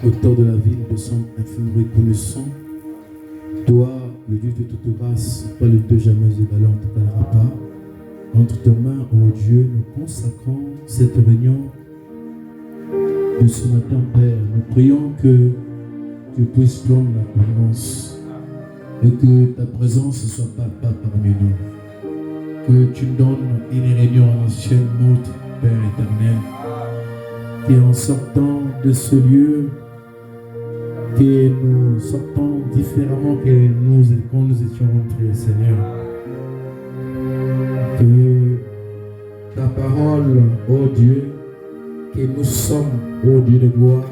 Auteur de la vie, nous sommes infiniment reconnaissants. Toi, le Dieu de toute grâce, toi le Dieu jamais égalé, on ne t'égalera pas. Entre tes mains, ô Dieu, nous consacrons cette réunion de ce matin, Père. Nous prions que tu puisses prendre la présence et que ta présence soit palpable parmi nous. Que tu donnes une réunion ancienne, notre Père éternel, et en sortant de ce lieu, que nous sortons différemment quand nous étions rentrés, Seigneur. Que ta parole, ô Dieu, que nous sommes, ô Dieu de gloire,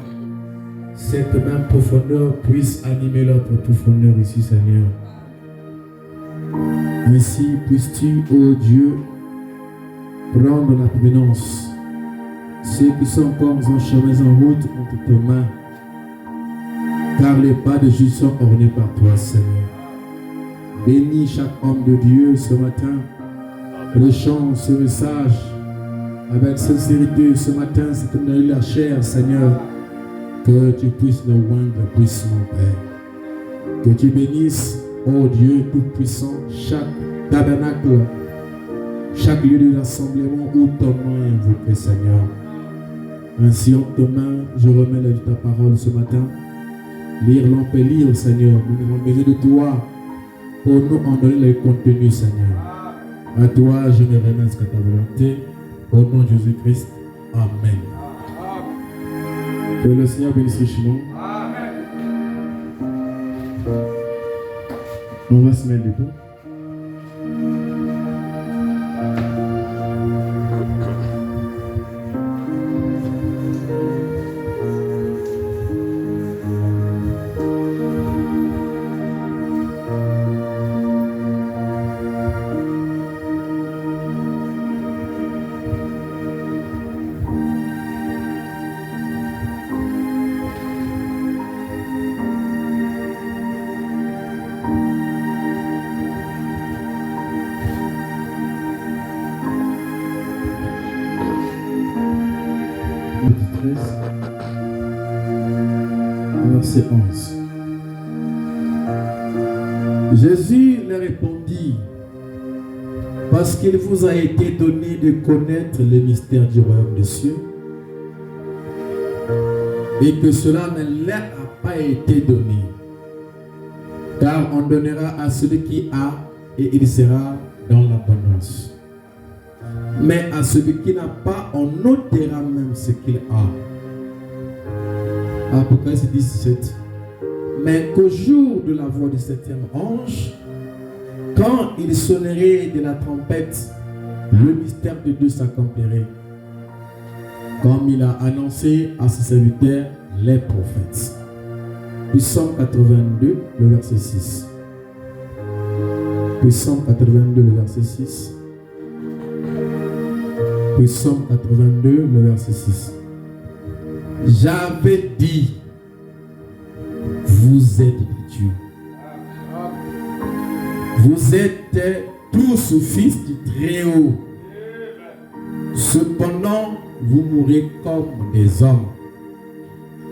cette même profondeur puisse animer notre profondeur ici, Seigneur. Ainsi puisses-tu, ô Dieu, prendre la prééminence. Ceux qui sont encore en chemin en route entre tes mains, car les pas de Jésus sont ornés par toi, Seigneur. Bénis chaque homme de Dieu ce matin. Le chant, ce message, avec sincérité, ce matin, c'est que nous avons eu la chair, Seigneur, que tu puisses nous oindre puissamment, Père. Que tu bénisses, ô Dieu tout-puissant, chaque tabernacle, chaque lieu de rassemblement où ton nom est invoqué, Seigneur. Ainsi, en tes mains, je remets ta parole ce matin. Lire, l'embellir, Seigneur. Nous avons besoin de toi pour nous en donner le contenu, Seigneur. À toi, je ne renonce qu'à ta volonté. Au nom de Jésus-Christ. Amen. Que le Seigneur bénisse richement. On va se mettre debout. Verset 11. Jésus leur répondit: parce qu'il vous a été donné de connaître les mystères du royaume des cieux, et que cela ne leur a pas été donné, car on donnera à celui qui a, et il sera dans l'abondance. Mais à celui qui n'a pas, on ôtera même ce qu'il a. Apocalypse 17. Mais qu'au jour de la voix du septième ange, quand il sonnerait de la trompette, le mystère de Dieu s'accomplirait, comme il a annoncé à ses serviteurs, les prophètes. Puis Psaume 82, le verset 6. Puis Psaume 82, le verset 6. Puis Psaume 82, le verset 6. J'avais dit, vous êtes de Dieu. Vous êtes tous fils du Très-Haut. Cependant, vous mourrez comme des hommes.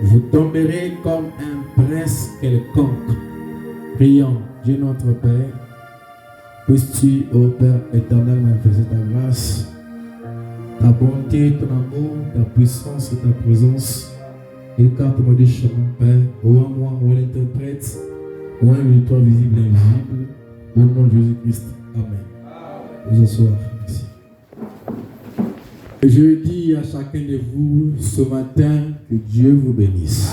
Vous tomberez comme un prince quelconque. Prions, Dieu notre Père, puisses-tu, ô Père éternel, manifester ta grâce, ta bonté, ton amour, ta puissance et ta présence. Écarte-moi des chemins, Père, ô à moi, ô à l'interprète, ô à une victoire visible et invisible, au nom de Jésus-Christ. Amen. Vous asseoir. Merci. Je dis à chacun de vous ce matin que Dieu vous bénisse.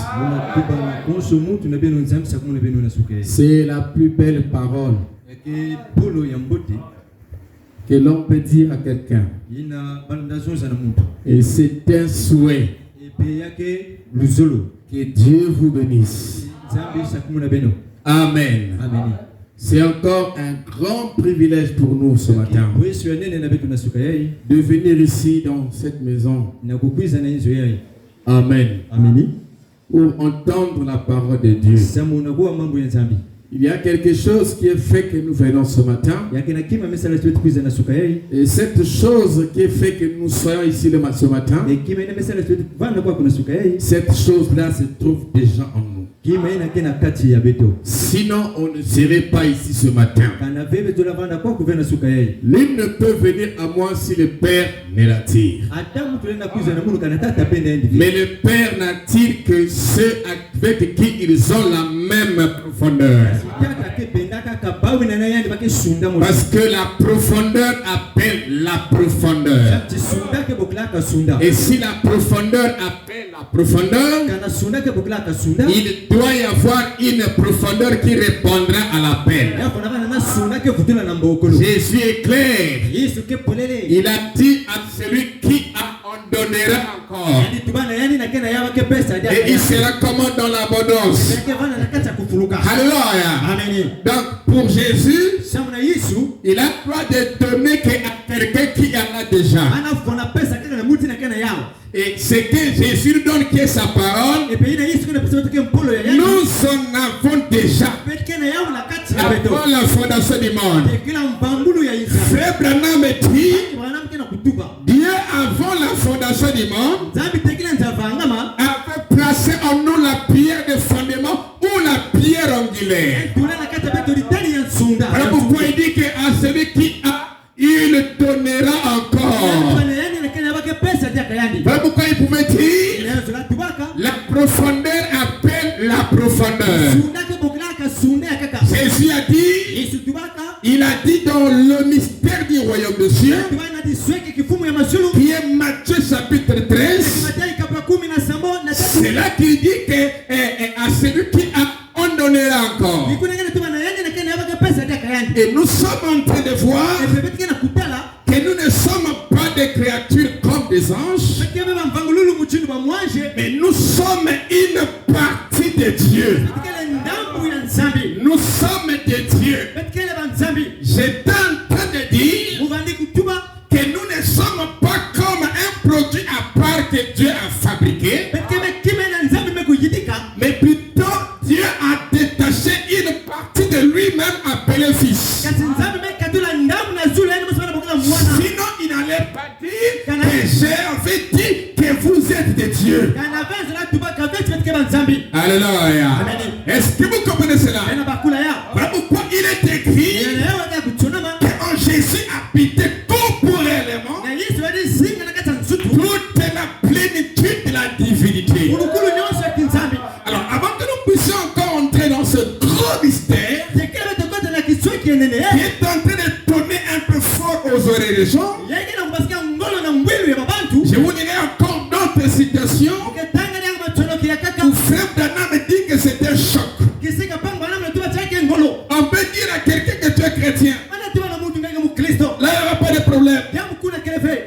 C'est la plus belle parole que l'on peut dire à quelqu'un. Et c'est un souhait. Que Dieu vous bénisse. Amen. C'est encore un grand privilège pour nous ce matin de venir ici dans cette maison. Amen. Pour entendre la parole de Dieu. Il y a quelque chose qui est fait que nous venons ce matin. Et cette chose qui est fait que nous soyons ici ce matin, cette chose-là se trouve déjà en nous. Sinon, on ne serait pas ici ce matin. L'une ne peut venir à moi si le Père ne l'attire. Mais le Père n'attire que ceux avec qui ils ont la même profondeur. Parce que la profondeur appelle la profondeur. Et si la profondeur appelle la profondeur, il doit y avoir une profondeur qui répondra à l'appel. Jésus est clair. Il a dit à celui qui on donnera encore. Et il sera comment dans l'abondance. Alléluia. Donc pour Jésus, il a le droit de donner à quelqu'un qui en a déjà. Et ce que Jésus donne qui est sa parole, nous en avons déjà avant la fondation du monde. Frère Branham dit, Dieu avant la fondation du monde avait placé en nous la pierre de fondement ou la pierre angulaire. Voilà pourquoi il dit qu'à celui qui a, il donnera encore. Voilà pourquoi il pouvait dire la profondeur appelle la profondeur. Jésus a dit, il a dit dans le mystère du royaume de Dieu, qui est Matthieu chapitre 13, c'est là qu'il dit que à celui qui a, on donnera encore. Et nous sommes en train de voir que nous ne sommes pas des créatures comme des anges, mais nous sommes une partie de Dieu. Nous sommes des dieux. J'étais en train de dire que nous ne sommes pas comme un produit à part que Dieu a fabriqué, mais plutôt Dieu a détaché une partie de lui-même appelée fils. Sinon, il n'allait pas dire que j'ai dit que vous êtes des dieux. Alléluia. Est-ce que vous comprenez cela? Voilà pourquoi il est écrit qu'en Jésus habitait corporellement toute la plénitude de la divinité. Alors, avant que nous puissions encore entrer dans ce gros mystère qui est en train de donner un peu fort aux oreilles des gens, je vous dirai encore d'autres citations où Frère Branham dit que c'est un choc. On peut dire à quelqu'un que tu es chrétien. Là, il n'y aura pas de problème.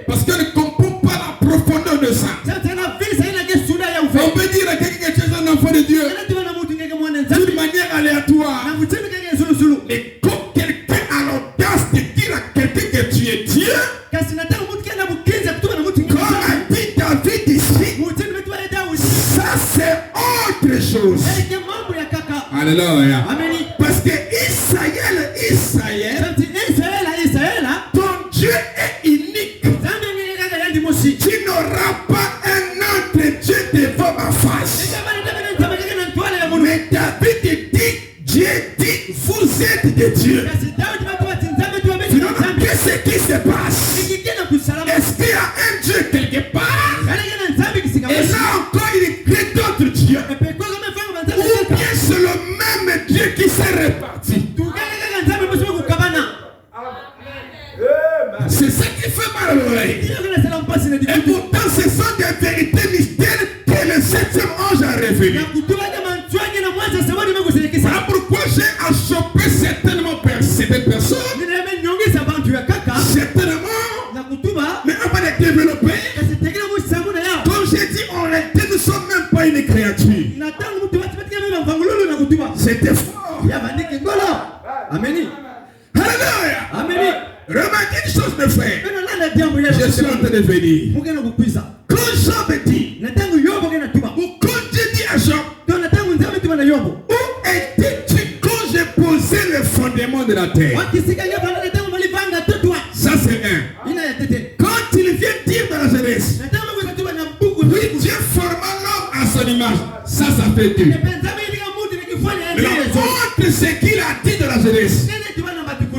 Parce qu'on ne comprend pas la profondeur de ça. On peut dire à quelqu'un que tu es un enfant de Dieu d'une manière aléatoire. Et quand quelqu'un a l'audace de dire à quelqu'un que tu es Dieu, comme a dit David ici, ça c'est autre chose. Alléluia. Parce que Israël, ton Dieu est unique. Tu n'auras pas un autre Dieu devant ma face. Mais David dit, Dieu dit, vous êtes des dieux. Sinon, qu'est-ce qui se passe? Est-ce qu'il y a un Dieu quelque part? Et là encore, il crée d'autres dieux. Ou bien c'est le même Dieu qui s'est réparti. C'est ça qui fait mal à l'oreille. Et pourtant, ce sont des vérités mystères que le 7e ange a révélées. Voilà pourquoi j'ai achoppé certaines personnes. Certainement, mais on va les développer. Comme j'ai dit, en réalité, nous ne sommes même pas une créature. C'était fort. Alléluia. Remarquez une chose, mes frères. Je suis en train de venir. Quand Job dit, ou quand Dieu dit à Job, où étais-tu quand j'ai de la terre. Ça c'est un. Quand il vient dire dans la Genèse, oui, Dieu forma l'homme à son image. Ça fait deux. Mais la honte, ce qu'il a dit dans la Genèse,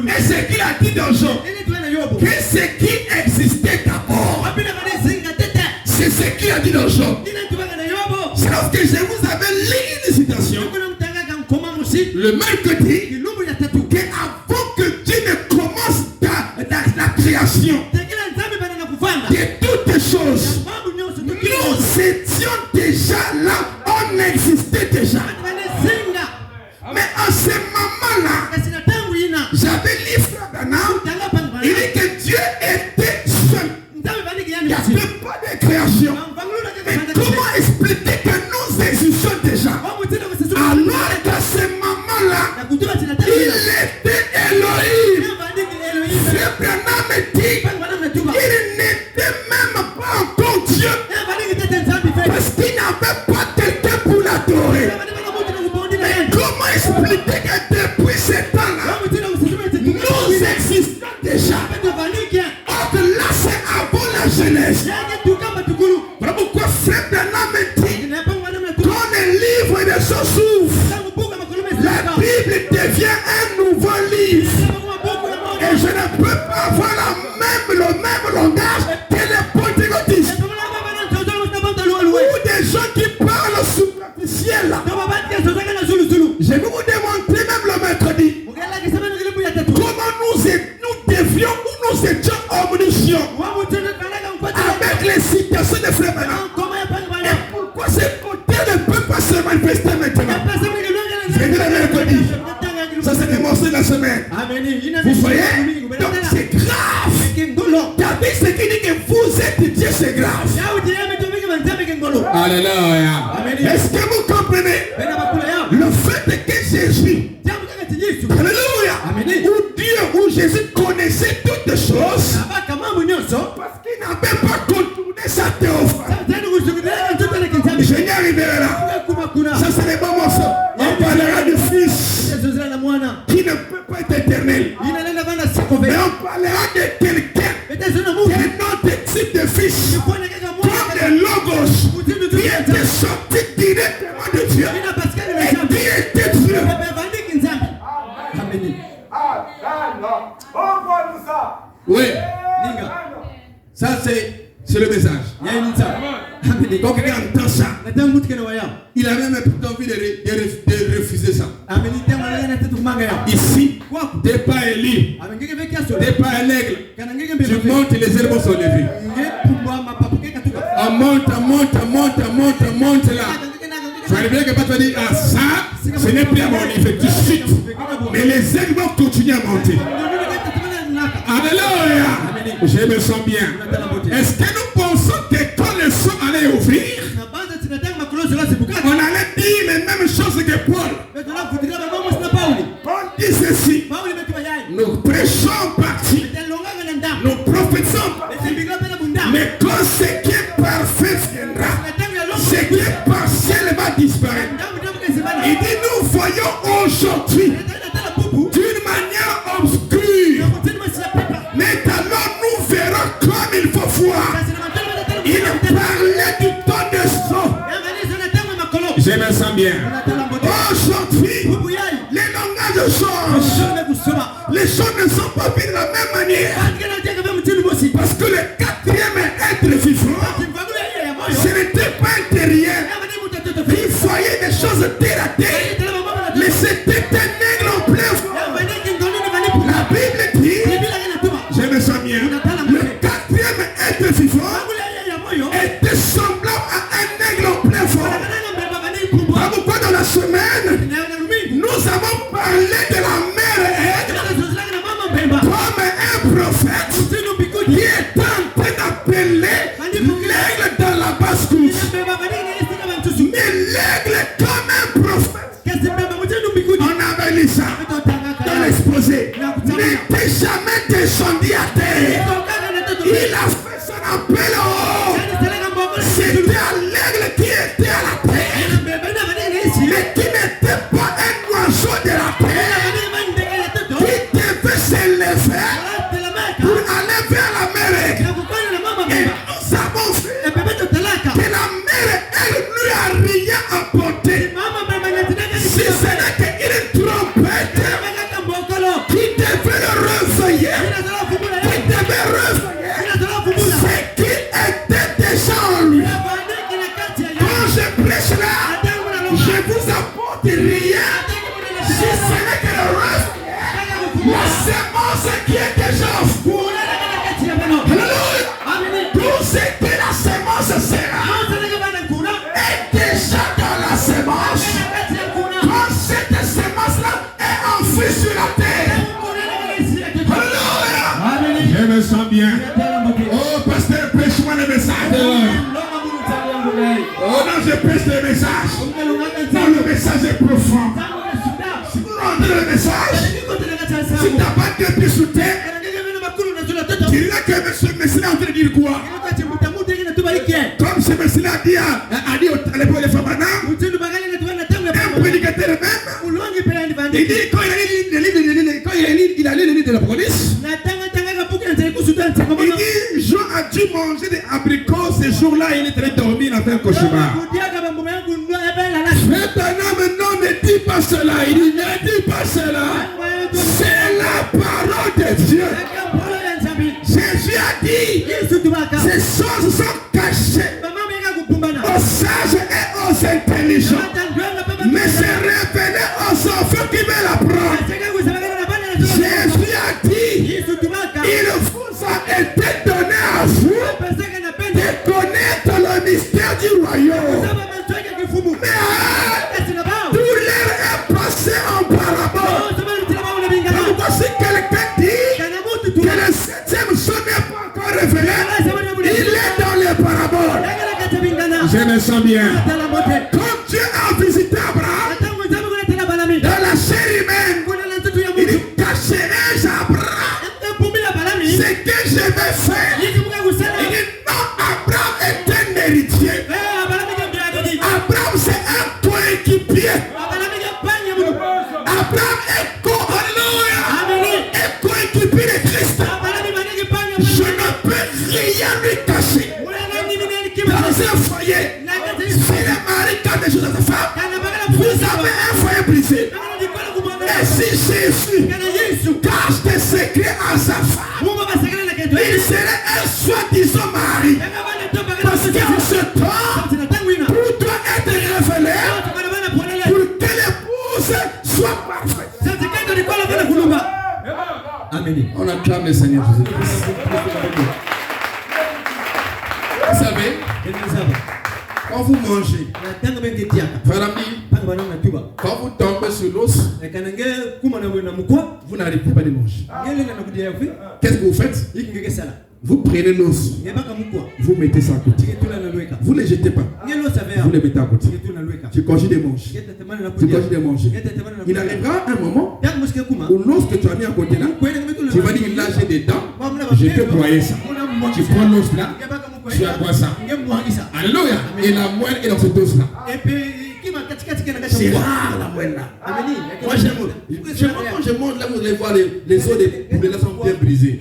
et ce qu'il a dit dans Jean, que ce qui existait d'abord, c'est ce qu'il a dit dans Jean. C'est lorsque je vous avais lu une citation, le mercredi, qu'avant que Dieu ne commence la création de toutes choses, nous étions déjà là, on existait déjà. Mais en ce moment-là, j'avais lu Frère Branham, il dit que Dieu était seul. Il n'y avait pas de création. Mais comment expliquer que nous existons déjà? Alors qu'à ce moment-là, il était Elohim. Frère Branham dit qu'il n'était même pas encore Dieu. Parce qu'il n'avait pas quelqu'un pour l'adorer. Mais comment expliquer que depuis ce temps-là, nous existons déjà? Or là, c'est avant la Genèse. Voilà pourquoi Frère Branham dit, quand le livre de ce s'ouvre, la Bible devient un nouveau livre. Et je ne peux pas avoir le même langage que les pentecôtistes. Ou des gens qui parlent superficiel. Je vais vous démontrer même le mercredi comment nous devions ou nous étions omniscients avec les citations de Frère Branham. Et pourquoi ces côtés ne peuvent pas se manifester maintenant? Je vais dire le mercredi. Ça c'est des morceaux de la semaine. Vous voyez? Donc c'est grave. David ce qui dit que vous êtes Dieu, c'est grave. Alléluia. Est-ce que vous comprenez? Le fait que Jésus, alléluia, où Dieu, où Jésus connaissait toutes choses, parce qu'il n'avait pas contourné sa théophanie. Je n'y arriverai là. Ça c'est les bons morceaux. On parlera du Fils qui ne peut pas être éternel. Mais on parlera de quelqu'un qui est notre type de fils, comme le Logos, qui était sorti directement de Dieu et qui était Dieu. Oui, ça c'est le message. Quand quelqu'un entend ça, il a même envie de refuser ça. Ici, t'es pas élu, t'es pas un aigle. Tu montes, les ailes vont se lever. On monte là. Tu vas bien que pas te dire, ah ça, ce n'est plus à mon niveau, tu chutes. Mais les ailes vont continuer à monter. Alléluia. Je me sens bien. Est-ce que nous pensons que quand le son allait ouvrir, on allait dire les mêmes choses que Paul? Paul dit ceci: nous prêchons parti, nous prophétisons parti, mais quand ce qui est parfait viendra, ce qui est partiel va disparaître. Il dit nous voyons aujourd'hui d'une manière obscure, mais alors nous verrons comme il faut voir. Il parlait du temps de son. Je me sens bien. Aujourd'hui, les langages changent. Les choses ne sont pas vues de la même manière. Parce que le quatrième être vivant, ce n'était pas intérieur. Il voyait des choses terre à terre. Mais c'était un aigle en plein vol. La Bible dit, je me sens bien, le quatrième être vivant était semblable à un aigle en plein vol. Pourquoi dans la semaine, nous avons parlé de la mère aigle comme un prophète qui est en train d'appeler l'aigle dans la basse-course. Mais l'aigle comme un prophète, on avait lu ça dans l'exposé, n'était jamais descendu à terre. Il a fait son appel au haut. C'était à l'aigle qui était à la terre, mais qui n'était pas un oiseau de la terre, qui apporté, si ce n'est qu'une trompette qui devait le réveiller, c'est qu'il était déjà en lui. Quand je prêche là, je vous apporte rien, si ce n'est que le reste, la semence qui est déjà en vous. Alléluia. Tout ce que la semence sera est déjà dans la semence. Quand cette semence-là est enfouie sur la terre. Alléluia. Je me sens bien. Oh, pasteur, prêche-moi le message. Oh non, je prêche le message. Non, le message est profond. Si vous rendez le message, si tu n'as pas de pied sous terre, tu diras que ce message est en train de dire quoi? Comme ce message a dit à l'époque de Fabana, un prédicateur même, il dit quand il a lu le livre de l'Apocalypse, il dit Jean a dû manger des abricots ce jour-là, il est en train de dormir, il a fait un cauchemar. Non, ne dis pas cela, il dit ne dis pas cela, c'est la parole de Dieu. Jésus a dit, ces choses sont cachées aux sages et aux intelligents, mais c'est révélé aux enfants qui veulent l'apprendre. Jésus a dit, il vous a été donné à vous de connaître le mystère du royaume. Mais tout l'air est passé en parabole. Donc si quelqu'un dit que le septième son n'est pas encore révélé, il est dans les paraboles. Je me sens bien. Comme Dieu a visité Abraham dans la chair humaine, il dit cacherai-je à Abraham ce que je vais faire. Il dit non, Abraham est un héritier. Abraham c'est un coéquipier. Abraham est coéquipier de Christ. Je ne peux rien lui cacher. Dans un foyer, si le mari cache des choses à sa femme, vous avez un foyer brisé. Et si Jésus cache des secrets à sa femme, il serait un soi-disant mari. Parce qu'en ce temps, tout doit être révélé pour que l'épouse soit parfaite. Amen. On acclame le Seigneur Jésus-Christ. Vous savez, quand vous mangez, quand vous tombez sur l'os, vous n'arrivez pas à manger. Qu'est-ce que vous faites? Vous prenez l'os, vous mettez ça à côté. Vous ne le jetez pas, vous le mettez à côté. Tu continues de manger. Tu continues de manger. Il arrivera un moment où l'os que tu as mis à côté là, tu vas dire là j'ai des dents, je peux broyer ça. Tu prends l'os là, tu vas boire ça. Alléluia. Et la moelle est dans cet os là. C'est rare la moelle là. Moi quand je monte là, vous allez voir les os des poulets là sont bien brisés.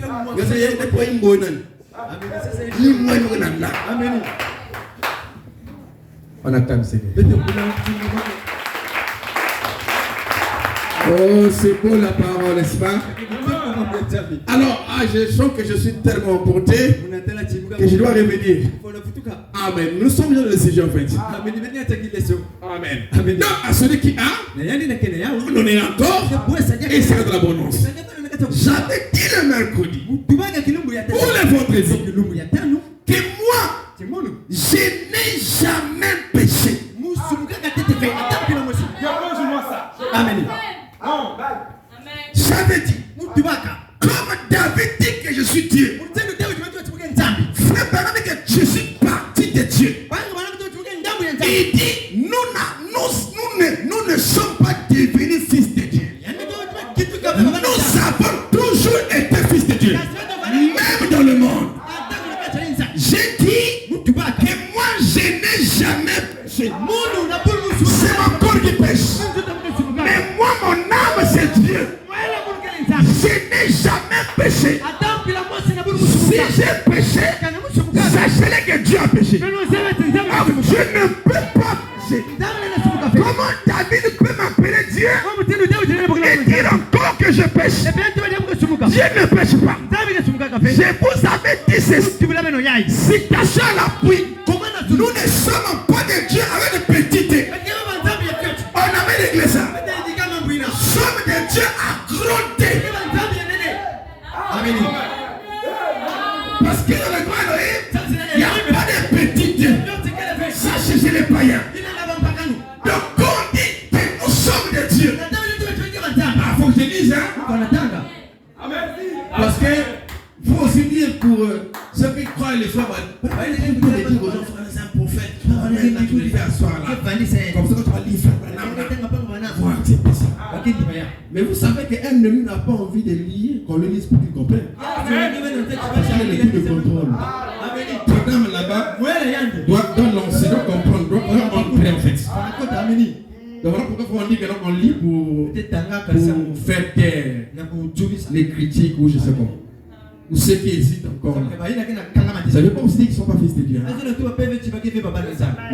On attend le Seigneur. Oh, c'est beau la parole, n'est-ce pas? Alors, je sens que je suis tellement emporté que je dois revenir. Amen. Nous sommes dans le sujet en fait. Amen. Donc, à celui qui a, on est encore et c'est de l'abondance. J'avais dit le mercredi ou le vendredi que moi, je n'ai jamais péché. Amen. J'avais dit, comme David dit que je suis Dieu, frère, que je suis parti de Dieu. Il dit, nous ne sommes pas devenus fils de Dieu. Nous avons toujours été fils de Dieu, même dans le monde. J'ai dit que moi je n'ai jamais péché. C'est mon corps qui pêche. Mais moi mon âme c'est Dieu. Je n'ai jamais péché. Si j'ai péché, sachez que Dieu a péché. Alors, je ne peux pas pécher. Comment David peut m'appeler Dieu et dire encore que je pêche? Dieu ne pêche pas. Je vous avais dit ceci. Citation à l'appui. Nous ne sommes pas des dieux avec des petites. On avait réglé ça. Nous sommes des dieux à grands T. Parce que dans le grand Elohim, il n'y a pas de petites. Ça, c'est les païens. Donc, quand on dit que nous sommes des dieux, il faut que je dise, hein? Parce que faut aussi dire pour ceux qui croient les femmes, c'est un prophète. Tu les fais asseoir là. Comme ça, quand tu vas lire, mais vous savez qu'un ennemi n'a pas envie de lire qu'on le lise pour qu'il comprenne. Parce qu'il y a les de contrôle. Madame là-bas doit l'enseignant comprendre, doit entrer en fait. Donc voilà pourquoi on dit qu'on lit pour faire taire les critiques ou je sais pas. Ou ceux qui hésitent encore. Ça veut pas aussi dire qu'ils ne sont pas fils de Dieu.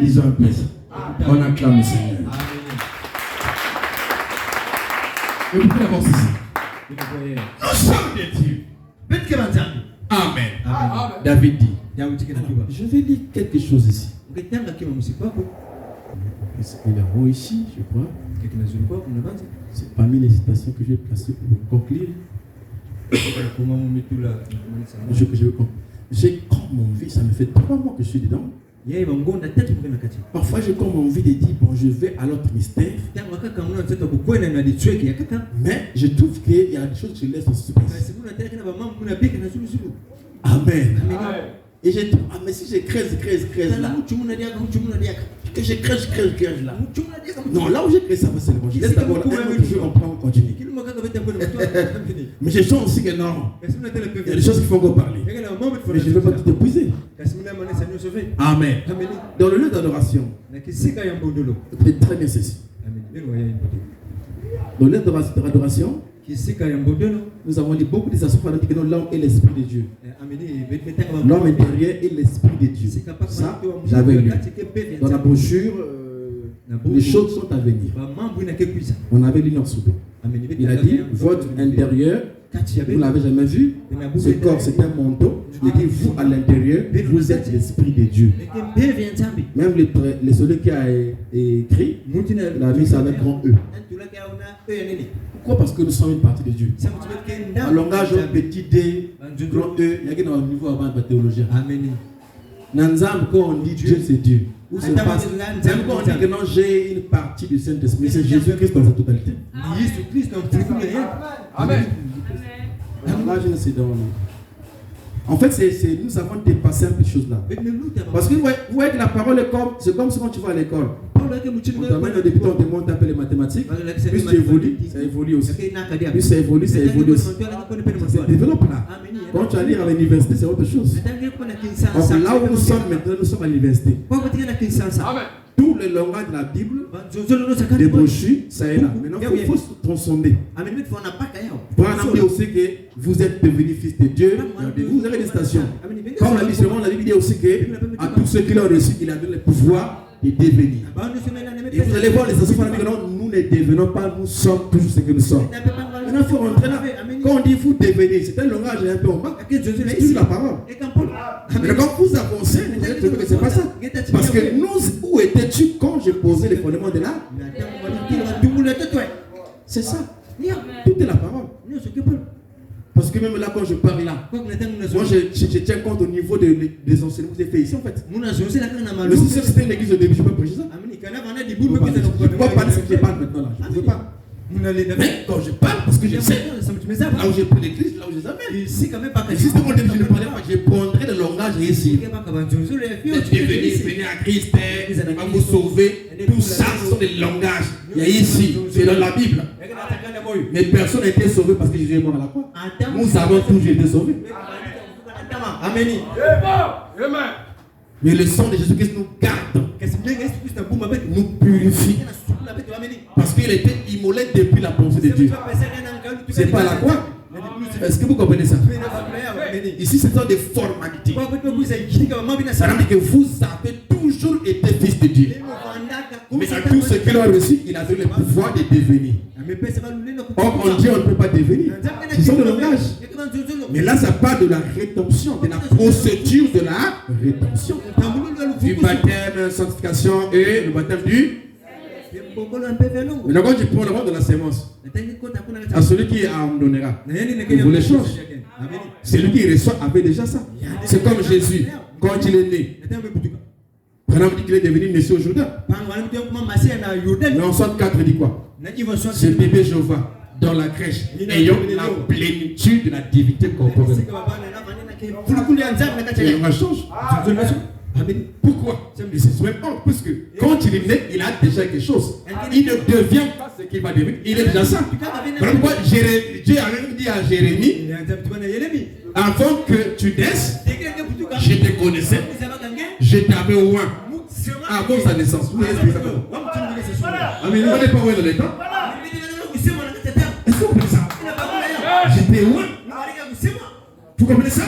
Ils ont un plaisir. On acclame le Seigneur. Et vous pouvez d'abord ceci. Nous sommes des dieux. Amen. David dit. Je vais lire quelque chose ici. Il est haut ici, je crois. C'est parmi les citations que j'ai placées pour conclure. J'ai comme envie, ça me fait 3 mois que je suis dedans. Parfois j'ai comme envie de dire, bon, je vais à l'autre mystère. Mais je trouve qu'il y a des choses que je laisse en suspense. Amen. Et je trouve, mais si je crève là, que je crève là. Non, là où j'ai créé ça, c'est le bon. Je laisse d'abord un peu que je comprends, on continue. Mais je sens aussi que non, il y a des choses qu'il faut encore parler. Mais je ne veux pas tout épuiser. Amen. Dans le lieu d'adoration, écoutez très bien ceci. Dans le lieu d'adoration, nous avons dit beaucoup des assoiffés, dit que l'homme est l'esprit de Dieu. L'homme intérieur est l'esprit de Dieu. Ça, j'avais lu. Dans la brochure, les choses sont à venir. On avait lu dans Soudou. Il a dit, votre intérieur, vous ne l'avez jamais vu, ce corps c'est un manteau. Il dit, vous à l'intérieur, vous êtes l'esprit de Dieu. Même celui qui a écrit, il a mis ça avec grand E. Pourquoi? Parce que nous sommes une partie de Dieu. En langage petit D, grand E, il y a qui dans le niveau avant de la théologie. Nanzam, quand on dit Dieu, c'est Dieu. Où se passe? Même quand on dit que non, j'ai une partie du Saint-Esprit, c'est Jésus-Christ dans sa totalité. Amen. En fait, nous avons dépassé un peu de choses là. Parce que vous voyez que la parole est comme, c'est comme quand tu vas à l'école. On t'amène au début, on te montre un peu les mathématiques. Plus tu évolues, ça évolue aussi. Plus ça évolue aussi. Ça développe là. Quand tu vas lire à l'université, c'est autre chose. Donc là où nous sommes maintenant, nous sommes à l'université. Tout le langage de la Bible, des brochures, ça est là. Maintenant, il faut se transcender. Pour un dit aussi que vous êtes devenus fils de Dieu. Vous avez des stations. Comme la Bible dit aussi que à tous ceux qui l'ont reçu, il a donné le pouvoir de devenir. Et vous allez voir les enfants, nous ne devenons pas, nous sommes toujours ce que nous sommes. Maintenant, il faut rentrer là. Quand on dit vous devenez, c'est un langage un peu en bas. C'est juste la parole. Mais quand vous avancez, vous allez trouver que ce n'est pas ça. Parce que nous, où étais-tu quand j'ai posé les fondements de l'âme? C'est ça. Tout est la parole. Parce que même là, quand je parle là, moi je tiens compte au niveau des enseignements que j'ai fait ici en fait. Mais si c'était une église au début, je ne peux pas prêcher ça. Je ne peux pas parler de ce qui est pas maintenant là. Je ne peux pas. Mais quand je parle, parce que je sais, là où j'ai pris l'église, là où je les amène. Et si c'était mon début, je ne parlais pas, je prendrais le langage ici. Venez à Christ, il va vous sauver. Tout ça, ce sont des langages. Il y a ici, c'est dans la Bible. Mais personne n'a été sauvé parce que Jésus est mort à la croix. Nous avons tous été sauvés. Amen. Mais le sang de Jésus-Christ nous garde, nous purifie. Parce qu'il était immolé depuis la pensée de Dieu. C'est pas la croix. Est-ce que vous comprenez ça? Ici, ce sont des formalités. Ça veut dire que vous avez toujours été fils de Dieu. Mais tout ce qu'il a reçu, il avait le pouvoir de devenir. Or, en Dieu, on ne peut pas devenir. C'est ça le langage. Mais là, ça parle de la rédemption, de la procédure de la rédemption. Du baptême, sanctification et le baptême du... Mais quand tu prends le roi de la sémence, à celui qui en donnera, vous les choses. Celui qui reçoit avait déjà ça. C'est comme Jésus, quand il est né. Par exemple, il dit qu'il est devenu Messie au Jourdain. Mais en 64, il dit quoi? C'est bébé Jéhovah dans la crèche, ayant la plénitude de la divinité corporelle. Et on change. Pourquoi? C'est même pas parce que quand il est né, il a déjà quelque chose. Il ne devient pas ce qu'il va devenir. Il est déjà ça. Pourquoi Dieu a même dit à Jérémie, avant que tu naisses, je te connaissais, je t'avais oint avant sa naissance. On n'est pas oint dans les temps. Est-ce que vous comprenez ça? J'étais oint. Vous comprenez ça?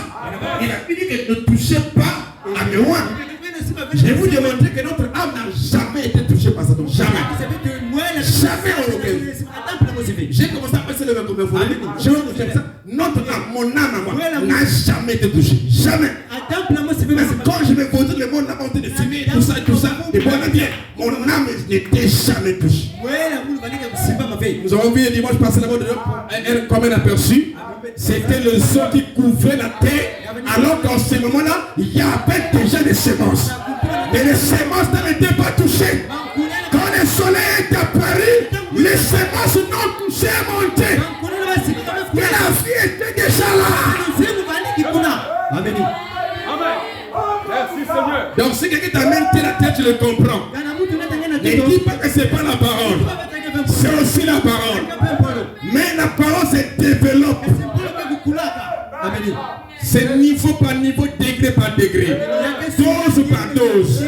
Il a dit que ne touchez pas à mes oints. Je vais vous démontrer que notre âme n'a jamais été touchée par Satan. Jamais. Jamais en aucun. J'ai commencé à passer le même comme vous. Je vais vous dire ça. Notre âme, mon âme à moi, n'a jamais été touchée. Jamais. Même quand je vais vous dire le monde n'a pas été de fumer, tout ça, de boire de bien, mon âme n'était jamais touchée. Nous avons vu le dimanche passé là-bas comme un aperçu. C'était le sol qui couvrait la terre. Alors qu'en ce moment-là, il y avait déjà des semences. Mais les semences n'étaient pas touchées. Quand le soleil est apparu, les semences n'ont touché à monter. Mais la vie était déjà là. Amen. Merci Seigneur. Donc si quelqu'un t'amène la tête, tu le comprends. Ne dis pas que ce n'est pas la parole. C'est aussi la parole. Mais la parole se développe. Amen. C'est niveau par niveau, degré par degré, dose par dose.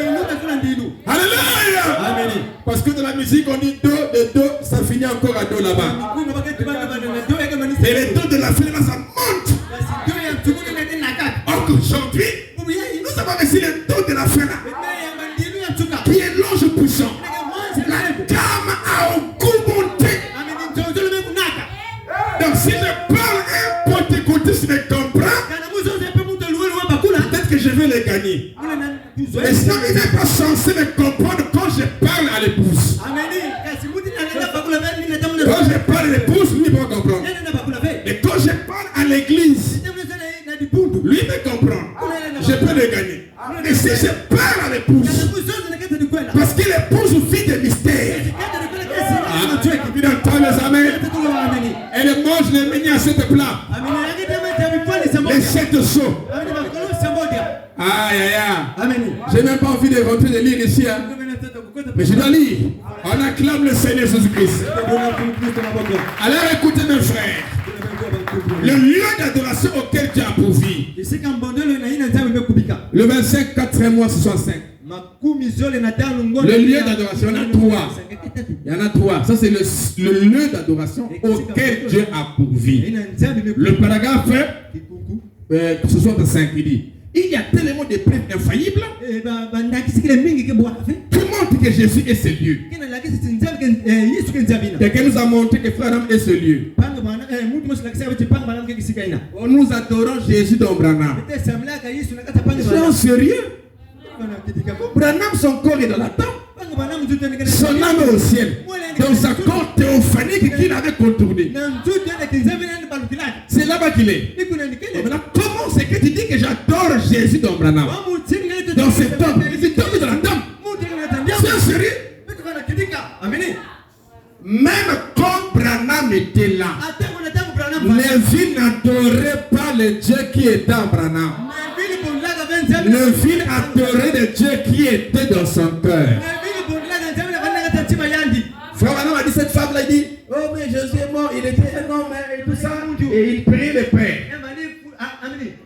Alléluia. Amen. Parce que dans la musique on dit do, et do, ça finit encore à do là-bas. Et le do de la fin là, ça monte. Or qu'aujourd'hui, nous avons reçu le do de la fin là, qui est l'ange puissant. La gamme a au coup monté. Donc si je parle un peu d'écouter, si je comprends, peut-être que je vais les gagner. Mais sinon, il n'est pas censé me comprendre quand je parle à l'épouse. Quand je parle à l'épouse, lui ne peut pas comprendre. Mais quand je parle à l'église, lui me comprend. Je peux le gagner. Mais si je parle à l'épouse, parce que l'épouse vit des mystères. Il entend les amens. Elle mange les meuniers à cette plat. Les 7 seaux. Aïe aïe aïe. J'ai même pas envie de rentrer de lire ici. Hein. Mais je dois lire. On acclame le Seigneur Jésus-Christ. Alors écoutez mes frères. Le lieu d'adoration auquel tu as pourvu. Le 25, 4 mois, 65. Le lieu d'adoration, il y en a 3. Il y en a 3. Ça, c'est le lieu d'adoration auquel Dieu a pourvu. Le paragraphe 65, il dit. Il y a tellement de preuves infaillibles qui montrent que Jésus est ce lieu. Et que nous a montré que Frère est ce lieu. Nous adorons Jésus dans Branham. C'est sérieux. Branham, son corps est dans la tombe. Son âme est au ciel. Dans sa corps théophanique qu'il avait contourné. C'est là-bas qu'il est. Maintenant, comment c'est que tu dis que j'adore Jésus dans Branham? Dans cette tombe. Il tombe dans la tombe. C'est sérieux. Même quand Branham était là, Lévi n'adorait pas le Dieu qui était dans Branham. Lévi adorait le Dieu qui était dans son cœur. Frère Branham a dit cette femme-là, il dit, oh mais Jésus est mort, il était un homme et tout ça. Et il priait le Père.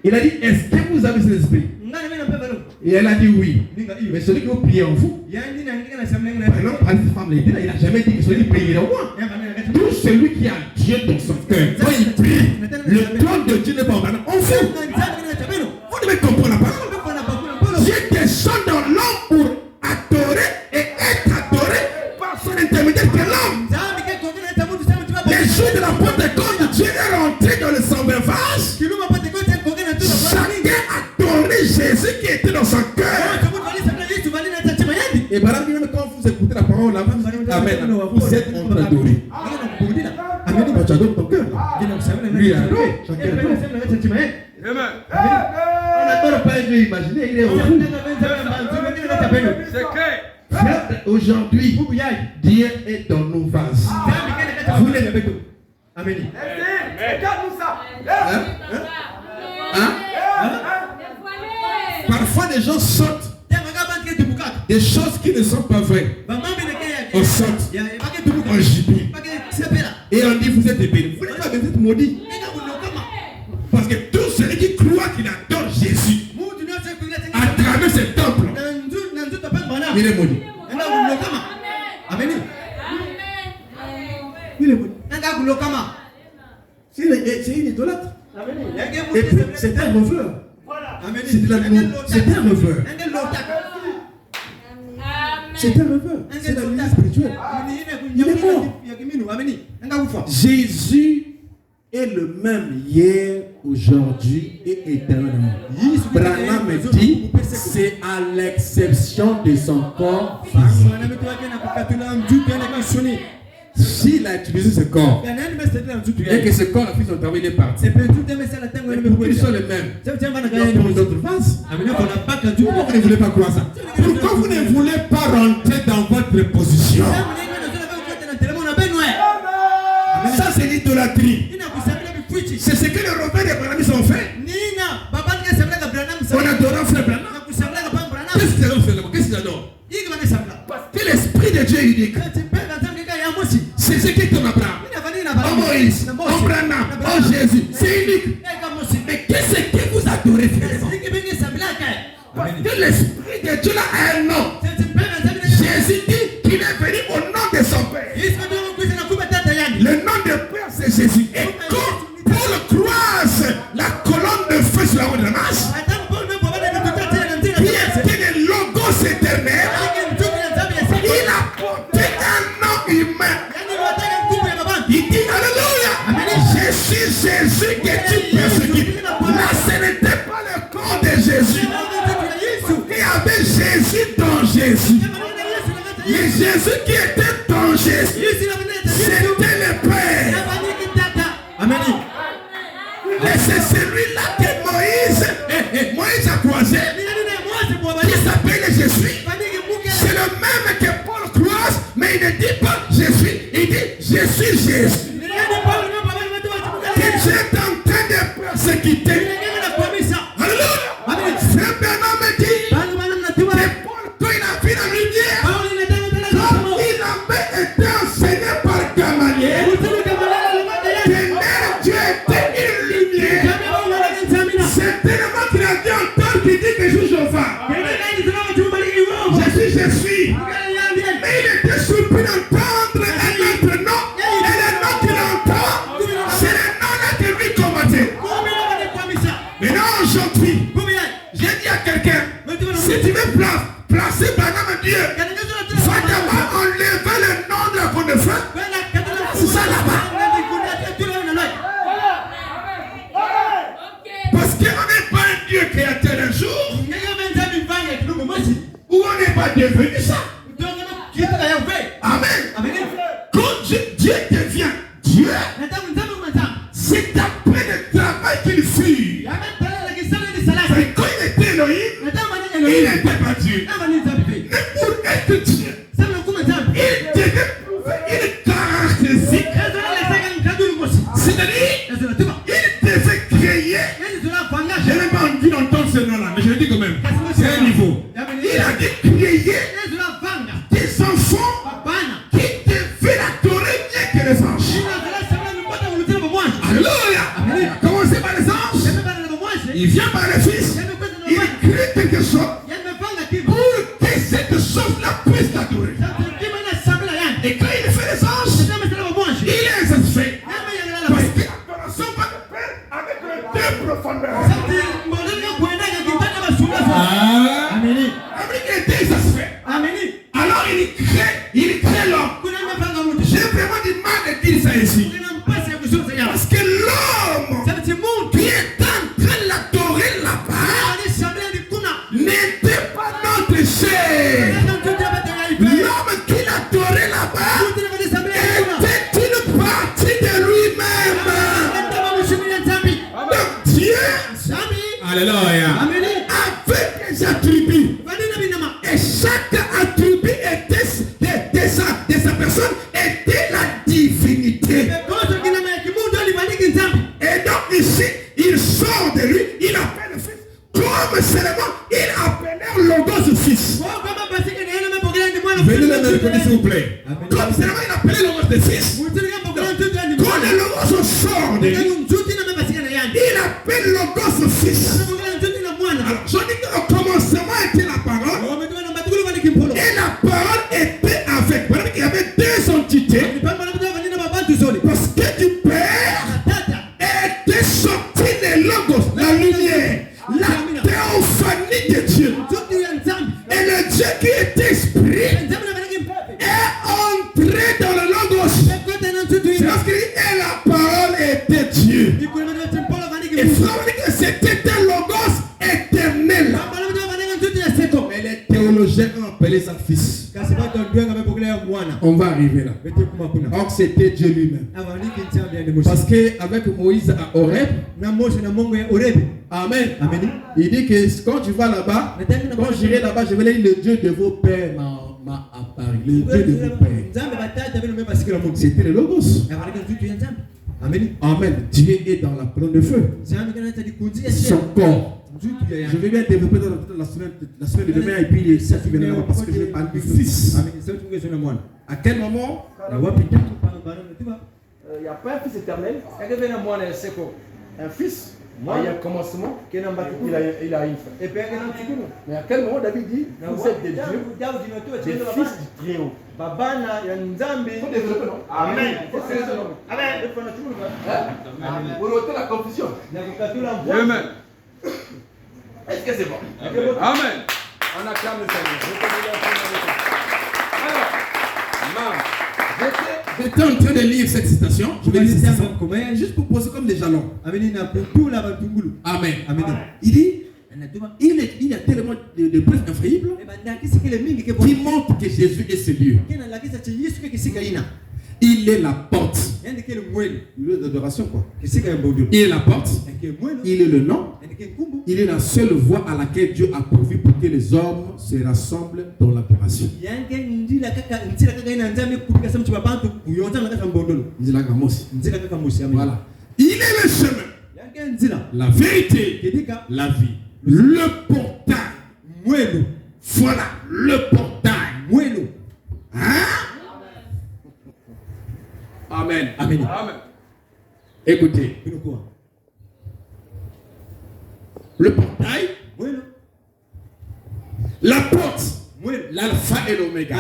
Il a dit, est-ce que vous avez cet esprit? Et elle a dit oui. Mais celui qui vous priez en vous. Par exemple, cette femme-là, il n'a jamais dit que celui qui prie en moi. Tout celui qui a Dieu dans son cœur, quand il prie, le trône de Dieu n'est pas en vous. Vous devez comprendre la parole. Dieu descend dans l'homme pour adorer et être adoré par intermédiaire que l'homme. Les jours de la Pentecôte, Dieu est rentré dans le 120 vases. Chacun adorait Jésus qui était dans son cœur. Et par exemple, quand vous écoutez la parole, Amen, vous êtes en train d'adorer. Amen, tu adores ton cœur. Lui adore, chacun adore. On n'adore pas Dieu, imaginez, il est au fou. Aujourd'hui, Dieu est dans nos vases. Vous les avez tous. Amen. Regarde-nous ça. Parfois, les gens sortent des choses qui ne sont pas vraies. On sort, on gibit. Et on dit, vous êtes bénis. Vous n'êtes pas bénis, vous êtes maudits. Parce que tout celui qui croit qu'il adore Jésus à travers ce temple, il est maudit. Amen. Il est maudit. C'est une idolâtre. Et puis, c'est un reveur. C'est un reveur. C'est un reveur. C'est la vie spirituelle. Il est mort. Jésus est le même hier, aujourd'hui et éternellement. Branham dit, c'est à l'exception de son corps physique. S'il a utilisé ce corps et que ce corps a fait son travail, il est parti. Ils sont les mêmes. Pour d'autres vases. Pourquoi vous ne voulez pas croire ça? Pourquoi vous ne voulez pas rentrer dans votre position? Ça, c'est l'idolâtrie. C'est ce que les rebelles de Branham ont fait. On adore frère Branham. Qu'est-ce qu'ils adorent? Que l'esprit de Dieu est unique. C'est ce qui est en Abraham, en Moïse, en Branham, en Jésus. C'est unique. Mais qu'est-ce que vous adorez finalement? Que l'esprit de Dieu a un nom. Jésus dit qu'il est venu au nom de son Père. Le nom de Père, c'est Jésus. Et quand Paul croise la colonne de feu sur la route de Damas, qui était le logos éternel, il a porté un nom humain. Il dit alléluia. Je suis Jésus que tu persécutes. Là, ce n'était pas le corps de Jésus. Il y avait Jésus dans Jésus. Mais Jésus qui était dans Jésus, c'était le Père. Amen. Et c'est celui-là que Moïse a croisé, qui s'appelle Jésus. C'est le même que Paul croise, mais il ne dit pas Jésus, il dit je suis Jésus. Que Dieu est en train de persécuter. Alléluia. Frère Bernard me dit que Paul, quand il a vu la lumière, quand il avait été enseigné par Gamaliel, que Dieu était une lumière. C'est tellement qu'il a dit encore qu'il dit que je suis Jéhovah. Je suis. Mais il était surpris d'entendre un autre nom. Et le nom qu'il entend, c'est le nom là que lui combattait. Maintenant aujourd'hui, j'ai dit à quelqu'un, si tu veux placer Branham Dieu, va d'abord enlever le nom de la bonne de feu. C'est ça là-bas. Parce qu'on n'est pas un Dieu créateur un jour. Où on n'est pas devenu ça. Amen. Quand Dieu devient Dieu, c'est après le travail qu'il fit. Quand il était Elohim, il n'était pas Dieu. Mais pour être Dieu, il devait prouver une caractéristique. C'est-à-dire, il devait créer. Je n'ai pas envie d'entendre ce nom-là, mais je le dis quand même. C'est un niveau. Il a dit créer des enfants qui devaient l'adorer mieux que les anges. Alléluia. Commencez par les anges. Il vient par le Fils. Il crée quelque chose pour que cette chose-là puisse l'adorer. Et quand il fait les anges, il est satisfait. Parce que l'adoration va de pair avec le Dieu profondeur. Amen. Alors il crée l'homme. dit ça ici? Parce que l'homme qui est en train d'adorer là-bas n'était pas notre chair. L'homme qui l'adorait là-bas était une partie de lui-même. Donc Dieu, alléluia, avec les attributs. Et chaque attribut de sa personne était la divinité. Et donc ici, il sort de lui, il appelle le Fils. Comme seulement, il appelait Logos Fils. Venez le reconnaître s'il vous plaît. Comme seulement, il appelait Logos de Fils. Quand le Logos sort de lui, il appelle Logos Fils. Alors, je dis qu'au commencement était la parole. Et la parole était avec. Voilà qu'il y avait deux entités. Parce que du Père était sorti le Logos, la lumière, la théophanie de Dieu. Et le Dieu qui est esprit est entré dans le Logos. C'est lorsqu'il dit et la parole était Dieu. Et frère, que c'était un Logos éternel. Mais les théologiens ont appelé ça fils. On va arriver là. Or c'était Dieu lui-même. Parce qu'avec Moïse à Horeb, Amen. Il dit que quand tu vas là-bas, quand j'irai là-bas, je vais dire le Dieu de vos pères m'a apparu. Le Dieu de vos pères. C'était le Logos. Amen. Dieu est dans la colonne de feu. Son corps. Je vais bien développer dans la semaine de demain et puis ça qui viendra parce que je vais parler du Fils. À quel moment? Il n'y a pas un Fils éternel. Un Fils, il y a un commencement, il a une fin. Mais à quel moment David dit vous êtes des dieux, des fils du Très-Haut? Il faut développer, non? Amen. Amen. Vous notez la confusion. Amen. Est-ce que c'est bon? Amen. On acclame le Seigneur. Alors, j'étais en train de lire cette citation. Je vais lire cette citation juste pour poser comme des jalons. Amen. Il dit il y a tellement de preuves infaillibles qui montrent que Jésus est ce lieu. Il est la porte. Lieu d'adoration quoi. Il est la porte. Il est le nom. Il est la seule voie à laquelle Dieu a pourvu pour que les hommes se rassemblent dans l'adoration. Voilà. Il est le chemin, la vérité, la vie. Le portail. Voilà, le portail. Hein? Amen. Amen. Amen. Écoutez. Le portail. La porte. L'alpha et l'oméga.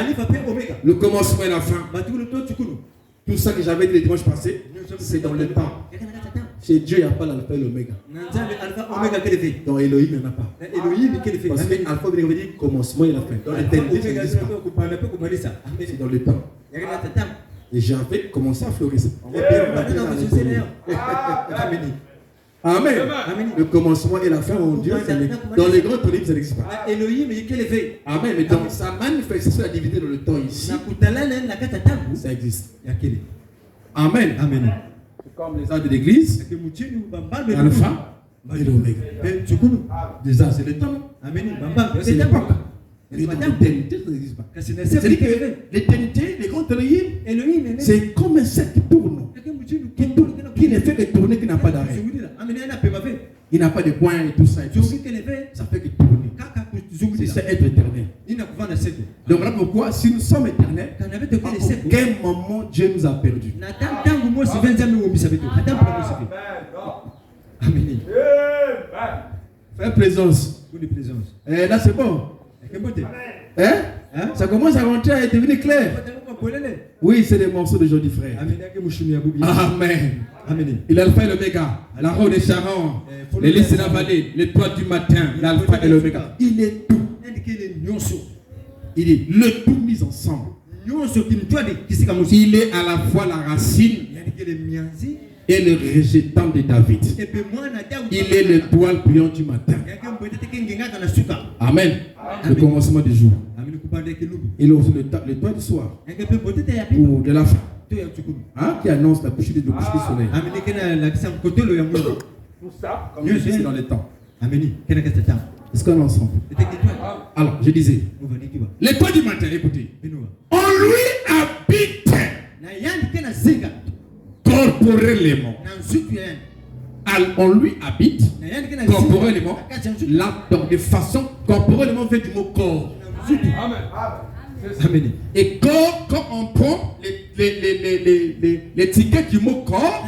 Le commencement et la fin. Tout ça que j'avais dit le dimanche passé, c'est dans le temps. Chez Dieu, il n'y a pas l'alpha et l'oméga. Dans Elohim, il n'y en a pas. Parce que l'alpha veut dire commencement et la fin. Dans l'éternité, ça n'existe pas. C'est dans le temps. Et j'avais commencé à fleurir. Amen. Le commencement et la fin ont Dieu. Dans les grands livres, ça n'existe pas. Amen. Mais dans sa manifestation de la divinité dans le temps ici, ça existe. Amen. C'est comme les âges de l'église. Alpha et l'oméga. Déjà, c'est le temps. C'est l'époque. L'éternité, ça n'existe pas. C'est-à-dire que l'éternité, les grands Elohim, c'est comme un cercle qui tourne. Qui ne fait que tourner, qui n'a pas d'arrêt. Il n'a pas de points et tout ça. Ça fait que tourner. C'est ça être éternel. Donc voilà pourquoi, si nous sommes éternels, à aucun moment Dieu nous a perdus. Amen. Faire présence. Et là c'est bon. Hein? Ça commence à rentrer et devenir clair. Oui, c'est des morceaux de Jody Frère. Amen. Il a l'alpha et l'oméga, la roue des Sharon, les lys de la vallée, l'étoile du matin, l'alpha et l'oméga. Il est tout. Il est le tout mis ensemble. Il est à la fois la racine et le rejetant de David. Il est l'étoile brillante du matin. Amen. Le commencement du jour. Il est aussi l'étoile du soir. Ou de la fin. Hein, qui annonce la couche du soleil. Tout ça, comme je dis, dans les temps. Est-ce qu'on est ensemble? Alors, je disais, l'étoile du matin, écoutez, on lui habite corporellement. On lui habite corporellement. Là, donc de façon corporellement fait du mot corps. Amen. Et corps, quand on prend l'étiquette du mot corps,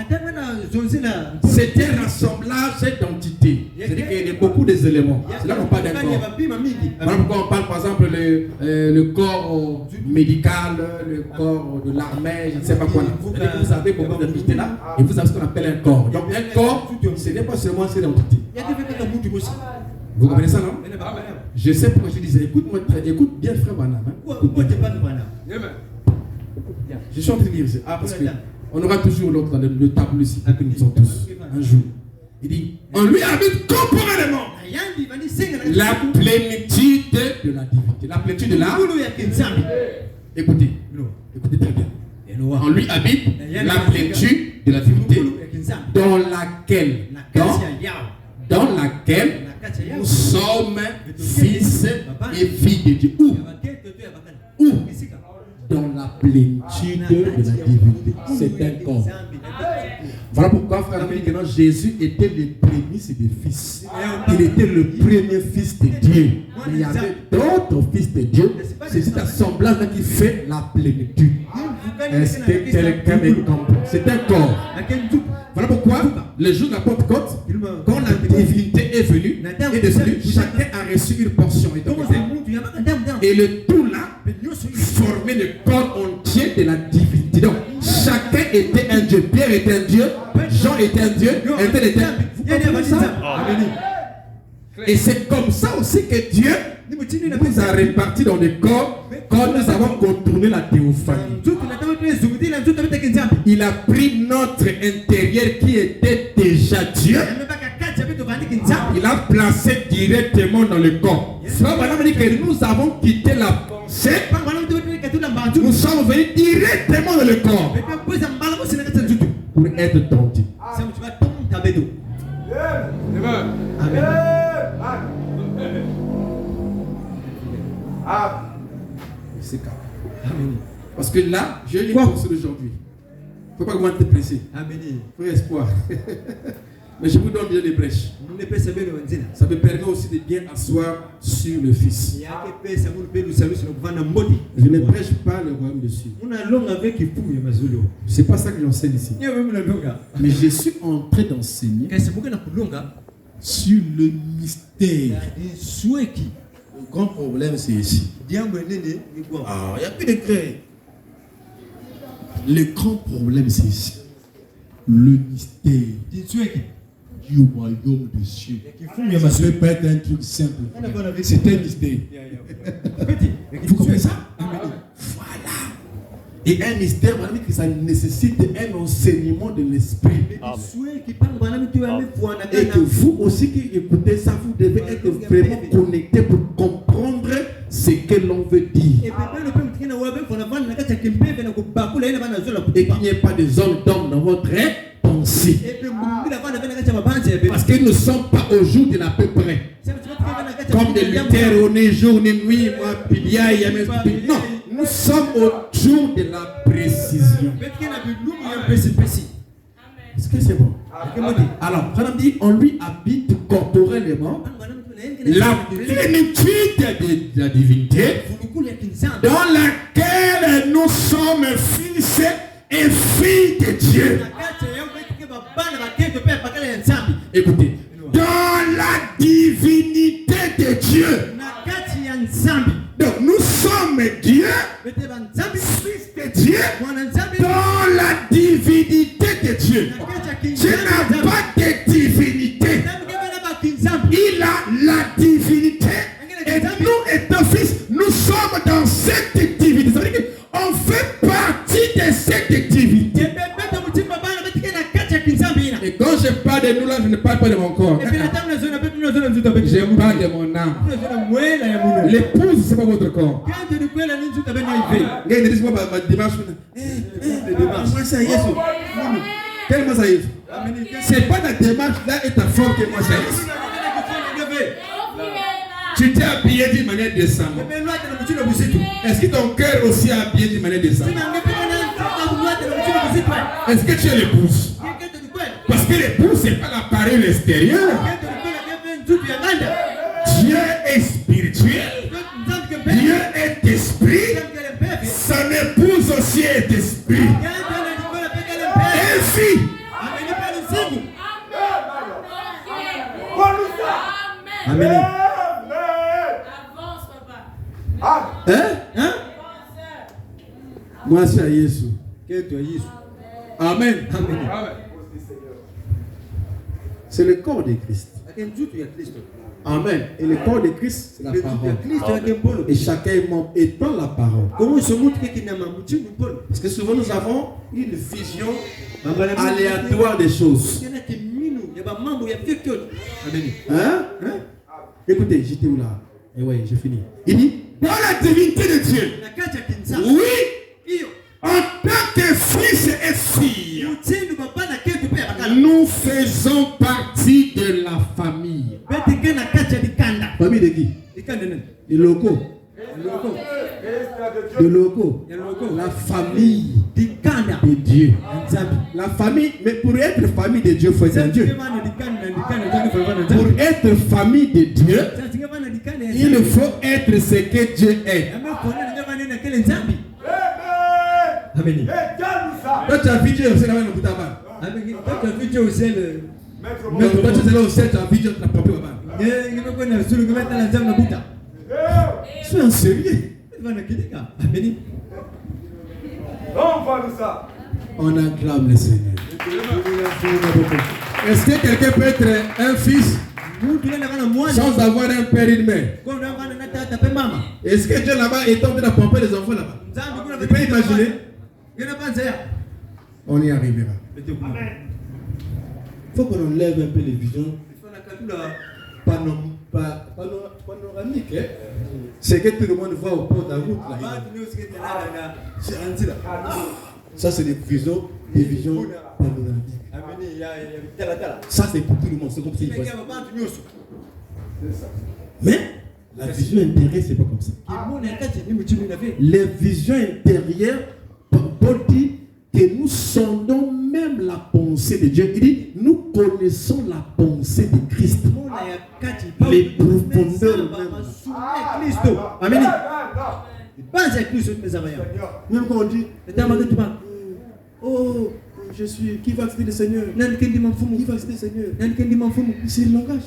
c'est un rassemblage d'entités. C'est-à-dire qu'il y a beaucoup d'éléments. C'est là qu'on parle d'un corps. Voilà pourquoi on parle par exemple le corps médical, le corps de l'armée, je ne sais pas quoi. Vous avez beaucoup d'entités là, et vous avez ce qu'on appelle un corps. Donc un corps, ce n'est pas seulement ces entités. Vous comprenez ça, non? Je sais pourquoi je disais, écoute bien frère Branham. Je suis en train de lire, parce qu'on aura toujours l'autre, le tableau ici, que nous sommes tous, un jour. Il dit, on lui habite corporellement la plénitude de la divinité. La plénitude de la... Écoutez très bien. On lui habite la plénitude de la divinité dans laquelle nous sommes fils et filles de Dieu. Où? Dans la plénitude de la divinité. C'est un corps. Voilà pourquoi, frère, Jésus était le prémices des fils. Il était le premier fils de Dieu. Mais il y avait d'autres fils de Dieu. C'est cet assemblage qui fait la plénitude. Est-ce que quelqu'un me comprend? C'est un corps. Voilà pourquoi, le jour de la Pentecôte, quand la divinité est venue, chacun a reçu une portion. Et le tout là formait le corps entier de la divinité. Donc, chacun était un Dieu. Pierre était un Dieu, Jean était un Dieu, Ethel était un Dieu. Vous comprenez ça? Et c'est comme ça aussi que Dieu nous a répartis dans des corps quand nous avons contourné la théophanie. Il a pris notre intérieur qui était déjà Dieu. Il a placé directement dans le corps. Frère Branham dit que nous avons quitté la pensée. Nous sommes venus directement dans le corps pour être tentés. C'est calme. Parce que là, j'ai une course d'aujourd'hui. Il ne faut pas que vous êtes pressés. Frère espoir. Mais je vous donne bien les brèches. Ça me permet aussi de bien asseoir sur le Fils. Je ne prêche pas le royaume de Dieu. C'est pas ça que j'enseigne ici. Mais je suis en train d'enseigner sur le mystère. Le grand problème, c'est ici. Il n'y a plus de créer. Le grand problème, c'est ici. Le mystère du royaume de Dieu. Ça ne peut pas être un truc simple. C'est un mystère. Vous comprenez ça? Voilà. Et un mystère, ça nécessite un enseignement de l'esprit. Et que vous aussi qui écoutez ça, vous devez être vraiment connecté pour comprendre ce que l'on veut dire. Et qu'il n'y ait pas de zone d'homme dans votre pensée. Parce que nous ne sommes pas au jour de l'à peu près. Comme des lutteurs, on est jour, on est nuit, moi, pilia, il y a même. Non, nous sommes au jour de la précision. Est-ce que c'est bon? Alors, Branham dit, on lui habite corporellement la plénitude de la divinité dans laquelle nous sommes fils et filles de Dieu. Écoutez, dans la divinité de Dieu. Donc nous sommes Dieu, fils de Dieu, dans la divinité de Dieu. Dieu n'a pas de divinité. Il a la divinité. Et nous, étant fils, nous sommes dans cette divinité. C'est-à-dire qu'on de nous là, je ne parle pas de mon corps. Je parle de mon âme. L'épouse, c'est pas votre corps. Il dit moi ma démarche. Moi ça y est. Tellement ça y est. C'est pas ta démarche là et ta forme que moi ça y est. Tu t'es habillé d'une manière décente. Est-ce que ton cœur aussi est habillé d'une manière décente? Est-ce que tu es l'épouse? Parce que l'épouse, ce n'est pas l'appareil extérieur. Dieu est spirituel. Dieu est esprit. Son épouse aussi est esprit. Ainsi. Amen. Hein? Moi, c'est Jésus. Amen. C'est le corps de Christ. Amen. Et le corps de Christ, c'est la parole. Et chacun est membre étant la parole. Parce que souvent nous avons une vision aléatoire des choses. Hein? Écoutez, j'étais où là? Et ouais, j'ai fini. Il dit, dans la divinité de Dieu, oui, en tant que fils et filles, nous faisons partie de la famille. Famille de qui? Les locaux. De locaux. La famille de Dieu. La famille, mais pour être famille de Dieu, il faut être Dieu. Pour être famille de Dieu, il faut être ce que Dieu est. Amen. Toi, tu as vu Dieu aussi là-bas dans le Boutaba. Mais toi, tu es là aussi, tu as vu Dieu dans la propre Baba. C'est un sérieux. On acclame le Seigneur. Est-ce que quelqu'un peut être un fils sans avoir un père et une mère? Est-ce que Dieu là-bas est en train de pomper les enfants là-bas? Tu peux imaginer? On y arrivera. Il faut qu'on enlève un peu les visions panoramiques. C'est que tout le monde voit au port de la route. Ça, c'est des visions panoramiques. Ça, c'est pour tout le monde. C'est comme ça. Mais la vision intérieure, c'est pas comme ça. Les visions intérieures, Paul dit que nous sondons même la pensée de Dieu. Il dit, nous connaissons la pensée de Christ. Les profondeurs même. Amen. Même quand on dit, oh, je suis, qui va accepter le Seigneur? Qui va accepter le Seigneur? C'est le langage.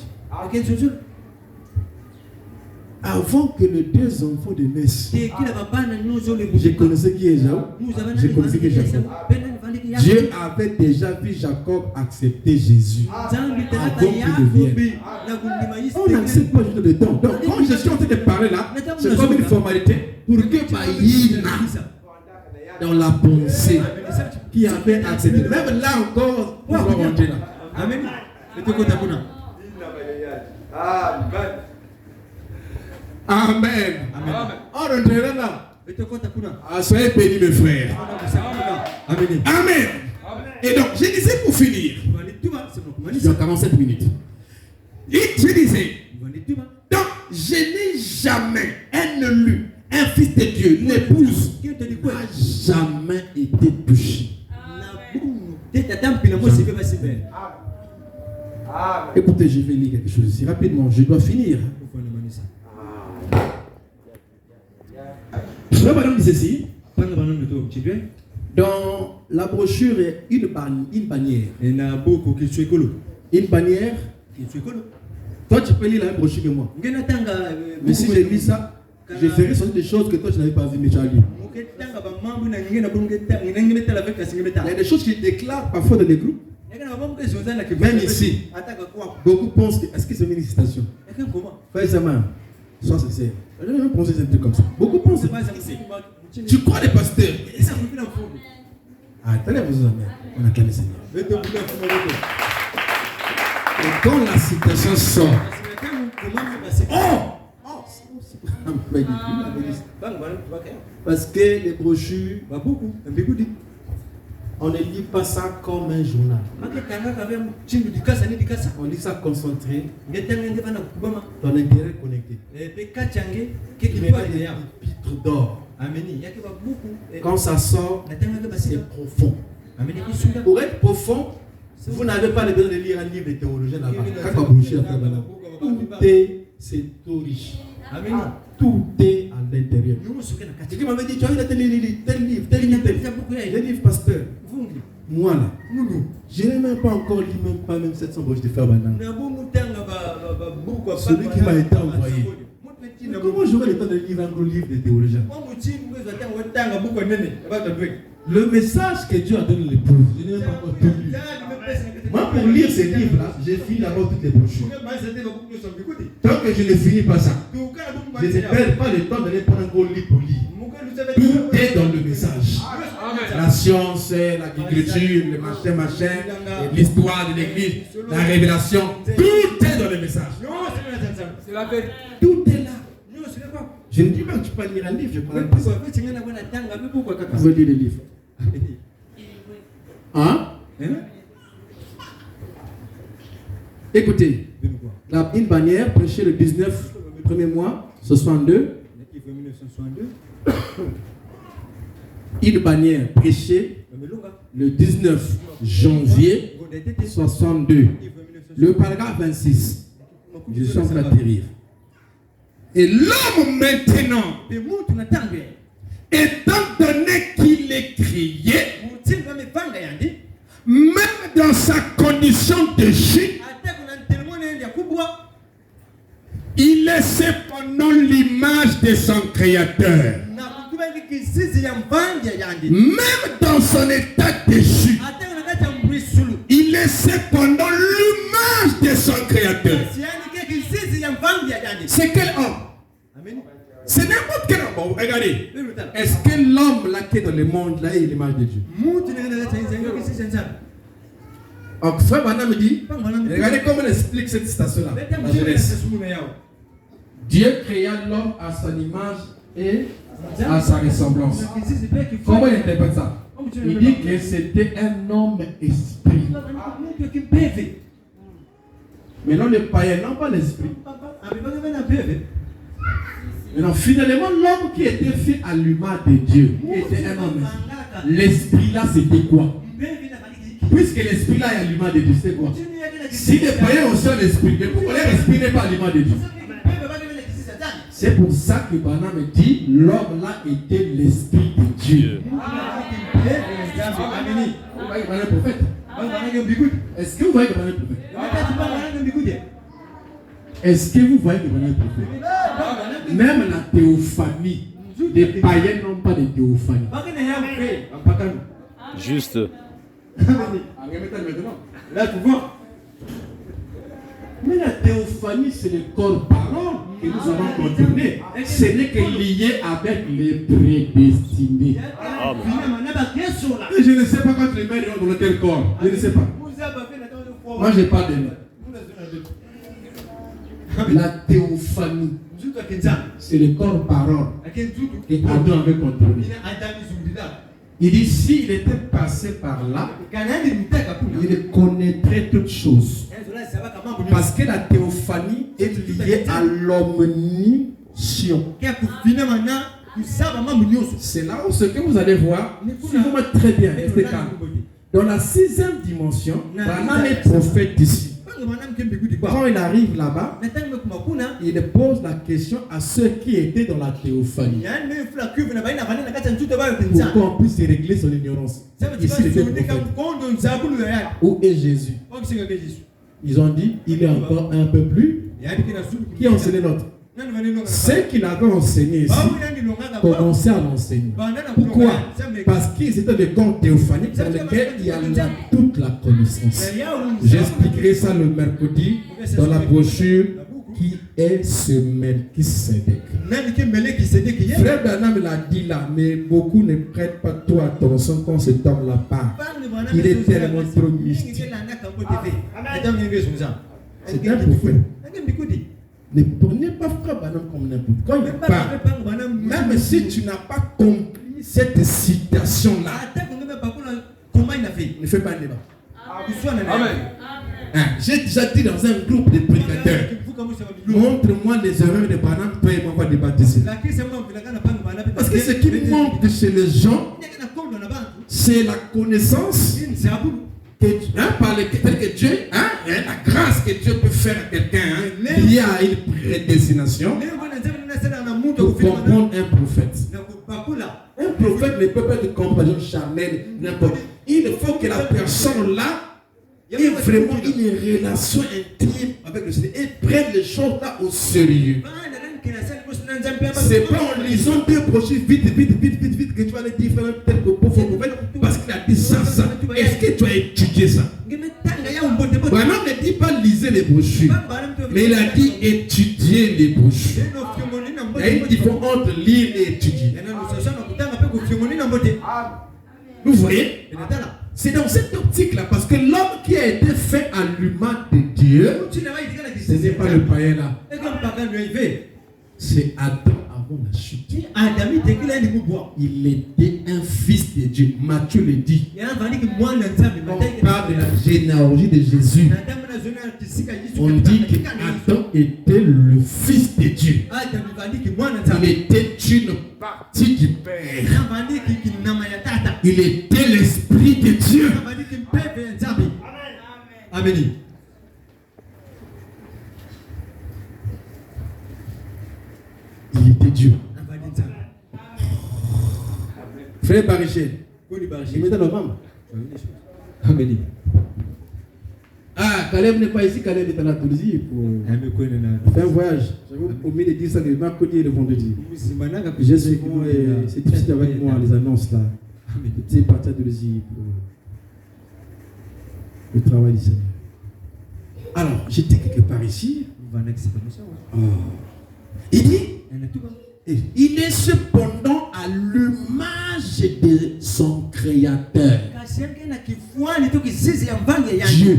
Avant que les deux enfants de naissent, je connaissais qui est Jacob. Je connaissais qui est Jacob. Dieu avait déjà vu Jacob accepter Jésus avant qu'il vienne. On n'accepte pas juste le temps. Donc quand je suis en train de parler là, c'est comme une formalité pour que Maïna, dans la pensée, qui avait accepté. Même là encore, on va rentrer là. Amen. Amen. On rentrera là. Soyez bénis mes frères. Amen. Et donc, je disais pour finir, dans 47 minutes, je disais, donc, je n'ai jamais un élu, un fils de Dieu, une épouse, n'a jamais été touché. Écoutez, je vais lire quelque chose ici rapidement, je dois finir. Le bonhomme dit ceci. Dans la brochure, une bannière. Une bannière. Toi, tu peux lire la brochure que moi. Mais si je lis ça, je ferai sortir des choses que toi, tu n'avais pas vues, mais tu as lu. Il y a des choses qui déclarent parfois dans les groupes. Même ici, beaucoup pensent que, est-ce que c'est une citation? Fais ça, man. Sois sincère. Je vais même penser un truc comme ça. Beaucoup pensent. Tu crois les pasteurs? Ah, attendez, vous amis. On acclame le Seigneur. Et quand la citation sort, parce que les brochures, on ne lit pas ça comme un journal. On lit ça concentré, ton intérêt connecté. Mais des chapitres d'or. Quand ça sort, c'est profond. Pour être profond, vous n'avez pas le besoin de lire un livre de théologie là-bas. Tout est, c'est tout riche. Tout est à l'intérieur. Tu m'avais dit, tu as eu tel livre. Les livres, pasteur. Moi là, je n'ai même pas encore lu même 700 broches de fer banane. Celui qui m'a été envoyé. Mais comment j'aurai le temps de lire un gros livre de théologien? Le message que Dieu a donné à l'épouse, je n'ai même pas encore tout lu. Moi, pour lire ces livres-là, j'ai fini d'abord toutes les brochures. Tant que je ne finis pas ça, je ne perds pas le temps d'aller prendre un gros livre pour lire. Tout est dans le message. La science, l'agriculture, le machin, l'histoire de l'église, la révélation, tout est dans le message. Tout est là. Je ne dis pas que tu peux lire un livre, je prends un livre. Vous voulez lire les livres? Hein? Écoutez, une bannière prêchée le 19 premier mois 62. Une bannière prêchée le 19 janvier 62. Le paragraphe 26. Je suis en train d'atterrir. Et l'homme maintenant, étant donné qu'il est crié, même dans sa condition de chute, il est cependant l'image de son créateur. Même dans son état de chute, il est cependant l'image de son créateur. C'est quel homme? C'est n'importe quel homme. Regardez. Est-ce que l'homme là qui est dans le monde là est l'image de Dieu? Donc frère Banam me dit, regardez comment il explique cette citation-là. La Genèse. Dieu créa l'homme à son image et à sa ressemblance. Comment il interprète ça? Il dit que c'était un homme esprit. Mais non, les païens n'ont pas l'esprit. Mais non, finalement, l'homme qui était fait à l'image de Dieu, qui était un homme esprit. L'esprit là, c'était quoi? Puisque l'esprit là est à l'image de Dieu, c'est quoi? Si les païens ont aussi l'esprit, mais pourquoi leur esprit n'est pas à l'image de Dieu? C'est pour ça que Banam me dit, l'homme là était l'esprit de Dieu. Vous voyez Banam le prophète? Est-ce que vous voyez Banam le prophète? Est-ce que vous voyez Banam le prophète? Même la théophanie, les païens n'ont pas de théophanie. Juste. Là, tu vois. Mais la théophanie, c'est le corps parole que nous avons contourné. Ce n'est que lié avec les prédestinés. Et je ne sais pas quand les mères ont dans quel corps. Je ne sais pas. Moi, je n'ai pas de nom. La théophanie, c'est le corps parole que Adam avait contourné. Il dit, s'il était passé par là, il connaîtrait toutes choses. Parce que la théophanie est liée à l'omniscience. C'est là où ce que vous allez voir, suivez-moi très bien, restez calme. Dans la 6e dimension, Banam est prophète d'ici. Quand il arrive là-bas, il pose la question à ceux qui étaient dans la théophanie. Pourquoi on puisse régler son ignorance. Ici, il était prophète. Où est Jésus? Ils ont dit, il est encore un peu plus. Qui a enseigné l'autre? Ceux qui l'avaient enseigné ici commençaient à l'enseigner. Pourquoi? Parce qu'ils étaient des corps théophaniques dans lesquels il y a toute la connaissance. J'expliquerai ça le mercredi dans la brochure qui est ce Melchisédek. Frère Branham l'a dit là, mais beaucoup ne prêtent pas trop attention quand cet homme-là parle. Il est tellement trop mystique. C'est un prophète. Ne prenez pas Frère Branham comme n'importe. Quand il parle, même si tu n'as pas compris cette citation-là, ne fais pas un débat. Amen. J'ai déjà dit dans un groupe de prédicateurs, montre-moi les erreurs de Branham, toi et moi on va débattre ici. Parce que ce qui manque chez les gens, c'est la connaissance par que Dieu, la grâce que Dieu peut faire à quelqu'un liée à une prédestination pour comprendre un prophète. Un prophète ne peut pas être compagnon charnel, n'importe. Il faut que la personne là ait vraiment une relation intime avec le Seigneur et prenne les choses là au sérieux. C'est pas en lisant deux brochures vite que tu vas aller dire tel que pour prophète parce qu'il a dit ça. Est-ce que tu as étudié ça? Branham ne dit pas lisez les brochures, mais il a dit étudier les brochures. Il y a une différence entre lire et étudier. Vous voyez? C'est dans cette optique-là, parce que l'homme qui a été fait à l'humain de Dieu, ce n'est pas le païen là. C'est Adam avant la chute. Il était un fils de Dieu. Matthieu le dit. On parle de la généalogie de Jésus. On dit qu'Adam était le fils de Dieu. Il était une partie du Père. Il était l'Esprit de Dieu. Amen. Il était Dieu. Frère Barichel. Il met dans le membre. Amen. Ah, Caleb n'est pas ici, Caleb est en Andalousie pour faire un voyage. J'avais promis de dire ça le mercredi et le vendredi. J'ai souvent, c'est difficile avec moi, les annonces là. C'est parti à Andalousie pour le travail du Seigneur. Alors, j'étais quelque part ici. Il dit, il est cependant à l'image de son Créateur. Dieu.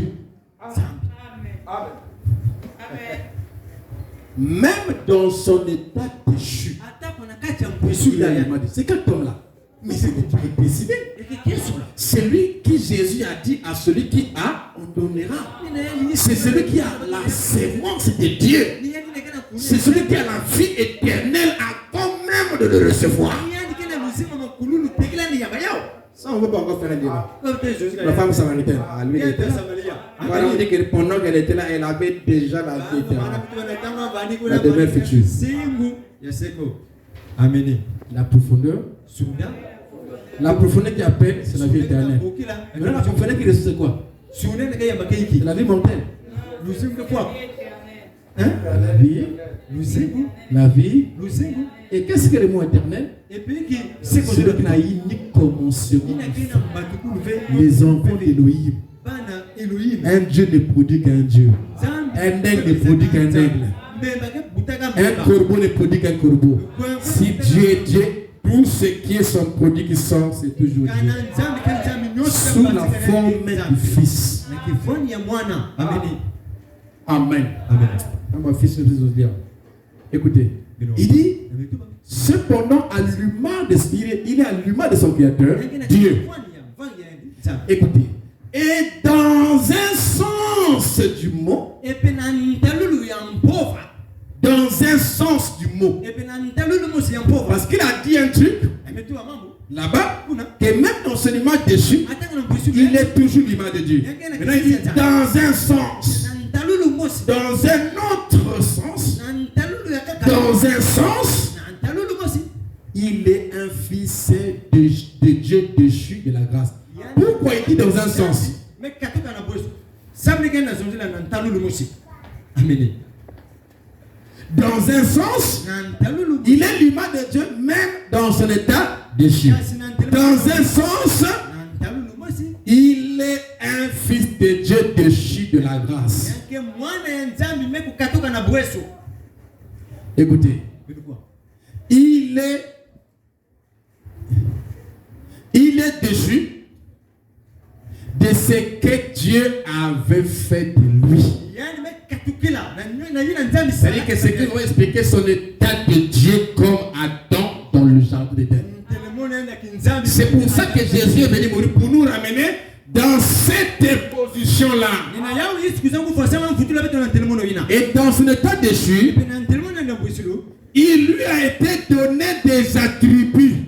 Même dans son état déchu, c'est quel homme-là? Mais c'est Dieu qui est décidé. C'est lui qui Jésus a dit à celui qui a, on donnera. C'est celui qui a la sémence de Dieu. C'est celui qui a la vie éternelle avant même de le recevoir. Ça, on ne veut pas encore faire un débat. La femme samaritaine, lui, elle était là. Voilà, on dit que pendant qu'elle était là, elle avait déjà la vie éternelle. La demeure future. Amen. La profondeur. La profondeur qui appelle, c'est la vie éternelle. Maintenant, la profondeur qui reste, c'est quoi? C'est la vie mortelle. Hein? La vie. Et qu'est-ce que le mot éternel? C'est celui qui n'a ni commencement. Les enfants d'Élohim. Un Dieu ne produit qu'un Dieu. Un aigle ne produit qu'un aigle. Un corbeau ne produit qu'un corbeau. Si Dieu est Dieu, tout ce qui est son produit qui sort, c'est toujours Dieu. Sous la forme du Fils. Amen. Mon fils ne peut dire. Écoutez, il dit, cependant, à l'humain de il est à l'humain de son Créateur, Dieu. Écoutez, et dans un sens du mot, parce qu'il a dit un truc là-bas, que même dans son image déchu, il est toujours l'image de Dieu. Maintenant, il dit dans un sens, dans un autre sens, dans un sens, il est un fils de Dieu déchu de la grâce. Pourquoi il dit dans un sens? Dans un sens, il est l'image de Dieu même dans son état déchu. Dans un sens, il est un fils de Dieu déchu de la grâce. Écoutez, il est déchu de ce que Dieu avait fait de lui. C'est-à-dire que c'est qu'ils vont expliquer son état de Dieu comme Adam dans le jardin d'Éden. C'est pour ça que Jésus est venu mourir, pour nous ramener dans cette position-là. Et dans son état déchu, il lui a été donné des attributs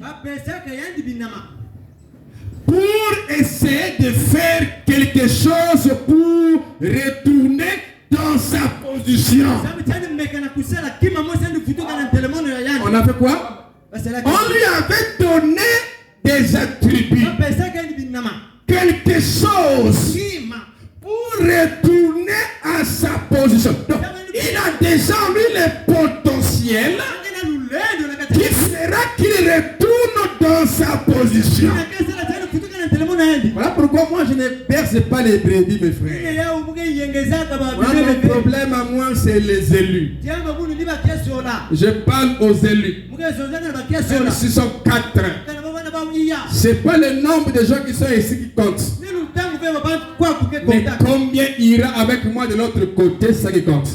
pour essayer de faire quelque chose pour retourner dans sa position. On a fait quoi? On lui avait donné des attributs, quelque chose pour retourner à sa position. Donc, il a déjà mis le potentiel qui fera qu'il retourne dans sa position. Voilà pourquoi moi je ne berce pas les brebis, mes frères. Voilà, mon problème à moi, c'est les élus. Je parle aux élus. Même s'ils sont 4. C'est pas le nombre de gens qui sont ici qui compte. Mais combien ira avec moi de l'autre côté, c'est ça qui compte.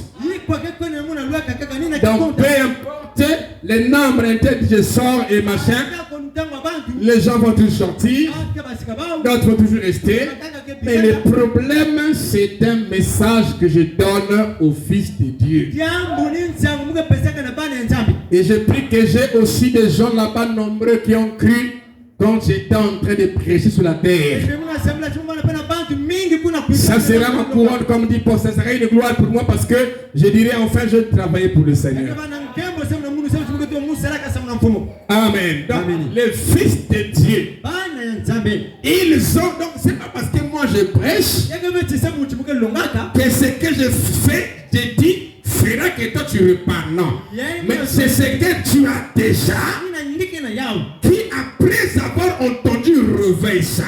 Donc peu importe les nombres interdits, je sors et machin, les gens vont toujours sortir, d'autres vont toujours rester. Mais le problème, c'est un message que je donne au Fils de Dieu. Et je prie que j'ai aussi des gens là-bas nombreux qui ont cru quand j'étais en train de prêcher sur la terre. Ça sera ma couronne, comme dit Paul, ça sera une gloire pour moi parce que je dirais enfin je travaillais pour le Seigneur. Amen. Donc, les fils de Dieu, ils ont, donc c'est pas parce que moi je prêche que ce que je fais, je dis, fera que toi tu repars. Non. Mais c'est ce que tu as déjà, qui après avoir entendu réveil ça,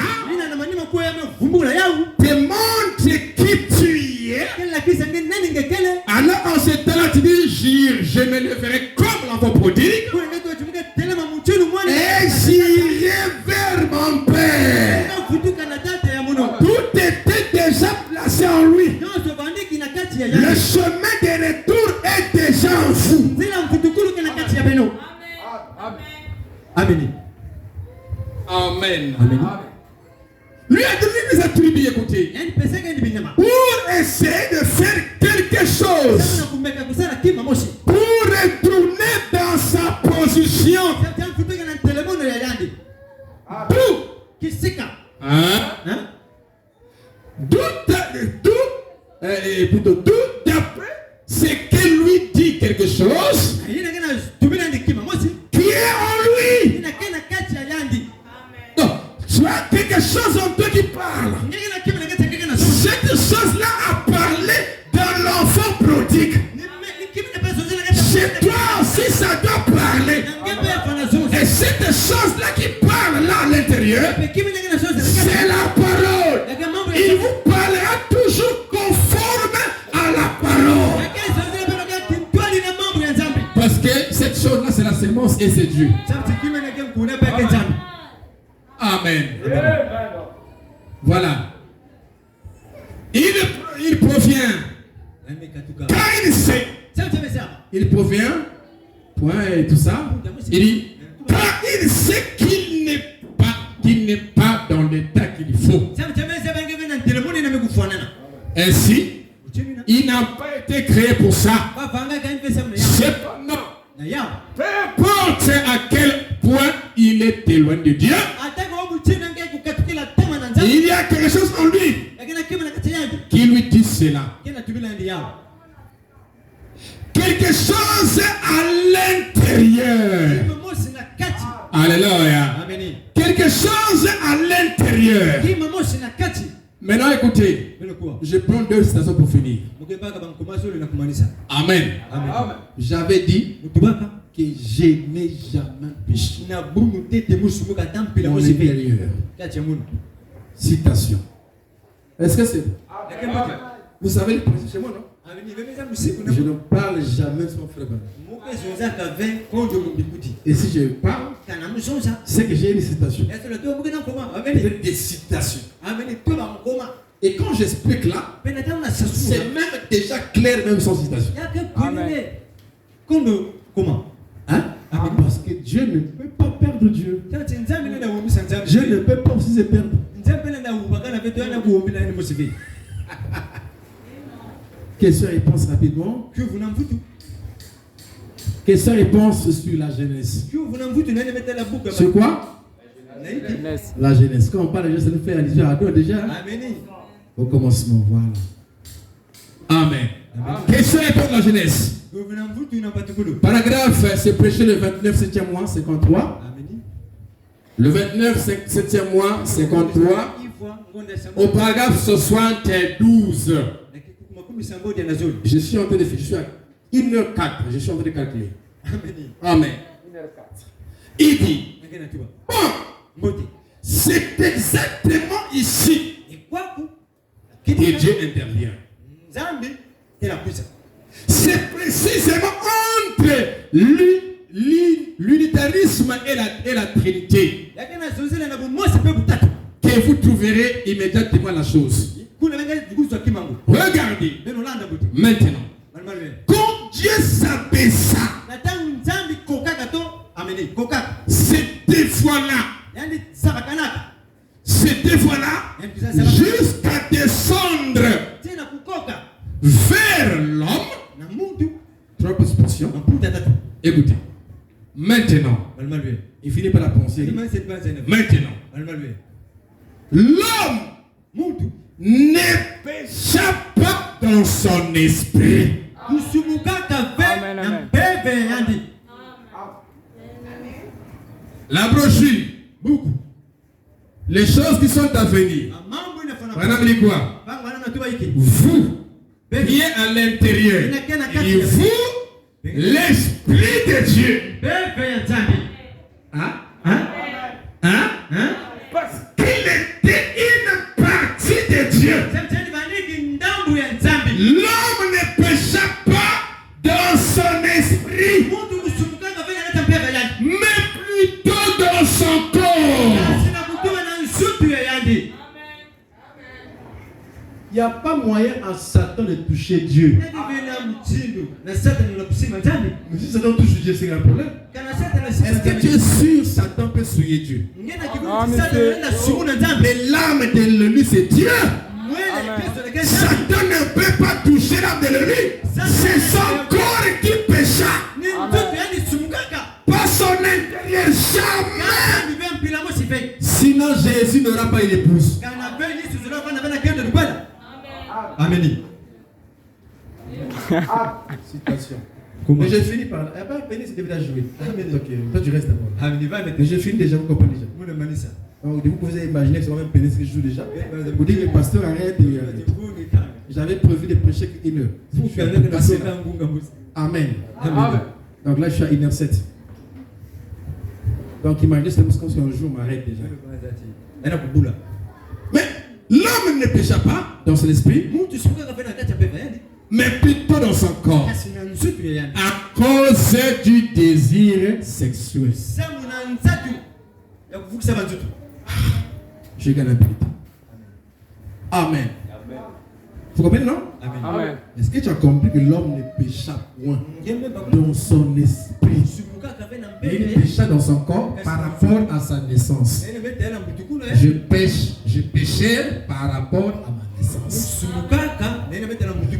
te montre qui tu es. Alors en ce temps-là, tu dis, je me leverai comme l'enfant prodigue et j'irai vers mon Père. Tout était déjà placé en lui. Le chemin de retour est déjà en vous. Amen. Amen. Amen. Lui a donné des attributs, écoutez, pour essayer de faire quelque chose, pour retourner dans sa position. Tout d'après ce que lui dit quelque chose qui est en lui. Non, tu as quelque chose en toi qui parle. Cette chose-là a parlé dans l'enfant prodigue. Chez toi aussi, ça doit parler. Et cette chose-là qui parle là à l'intérieur, c'est la parole. Il vous parlera toujours conforme à la parole. Parce que cette chose-là, c'est la sémence et c'est Dieu. Amen. Voilà. Il provient. Quand il sait, il provient, point et tout ça. Il dit, quand il sait qu'il n'est pas dans l'état qu'il faut. Ainsi, il n'a pas été créé pour ça. Cependant, peu importe à quel point il est éloigné de Dieu, il y a quelque chose en lui qui lui dit cela. Quelque chose à l'intérieur. Alléluia. Quelque chose à l'intérieur. Maintenant écoutez, je prends 2 citations pour finir. Amen. Amen. J'avais dit que je n'ai jamais péché. Mon intérieur. Citation. Est-ce que c'est vous savez le principe chez moi, non? Je ne parle jamais sans frère. Et si je parle, c'est que j'ai une citation. Des citations. Et quand j'explique là, c'est même déjà clair. clair même sans citation. Amen. Comment? Hein? Parce que Dieu ne peut pas perdre Dieu. Dieu ne peut pas aussi se perdre. Question-réponse rapidement. Question-réponse sur la jeunesse. Sur quoi? La jeunesse. Quand on parle de jeunesse, ça nous fait allusion à deux déjà. Au commencement, voilà. Amen. Question-réponse de la jeunesse. Paragraphe, c'est prêché le 29, 7e mois, 53. Le 29, 7e mois, 53. Au paragraphe 72. Je suis en train de faire, je suis à 1h04, je suis en train de calculer. Amen. 1h04. Il dit, bon, c'est exactement ici que Dieu intervient. C'est précisément entre l'unitarisme et la Trinité que vous trouverez immédiatement la chose. Regardez maintenant. Quand Dieu s'abaissa, c'était voilà jusqu'à descendre vers l'homme. Trois expressions. Écoutez. Maintenant. Il finit par la pensée. Maintenant. L'homme ne pécha pas dans son esprit. Amen. La brochure, beaucoup. Les choses qui sont à venir. Madame dit quoi? Vous, qui êtes à l'intérieur, et vous, l'Esprit de Dieu. Parce qu'il était une partie de Dieu. L'homme ne pécha pas dans son esprit, mais plutôt dans son corps. Il n'y a pas moyen à Satan de toucher Dieu. Mais si Satan touche Dieu, c'est un problème. Est-ce que tu es sûr que Satan peut souiller Dieu? Mais l'âme de l'ennemi, c'est Dieu. Satan ne peut pas toucher l'âme de l'ennemi. C'est son corps qui pécha. Pas son intérieur, jamais. Sinon Jésus n'aura pas une épouse. Amen. Citation. Mais j'ai fini par. Eh bien, Pénis, c'était déjà joué. Ok, toi tu restes d'abord. Mais j'ai fini déjà, vous comprenez déjà. Donc, vous pouvez imaginer que c'est même Pénis qui joue déjà. Vous dites que le pasteur arrête. J'avais prévu de prêcher qu'une heure. Amen. Donc là, je suis à 1h07. Donc imaginez, c'est parce qu'un jour, on m'arrête déjà. Mais l'homme ne pécha pas dans son esprit, mais plutôt dans son corps, à cause du désir sexuel. Je gagne un peu. Amen. Vous comprenez, non? Amen. Est-ce que tu as compris que l'homme ne pécha point dans son esprit? Il pécha dans son corps par rapport à sa naissance. Je péchais par rapport à ma naissance.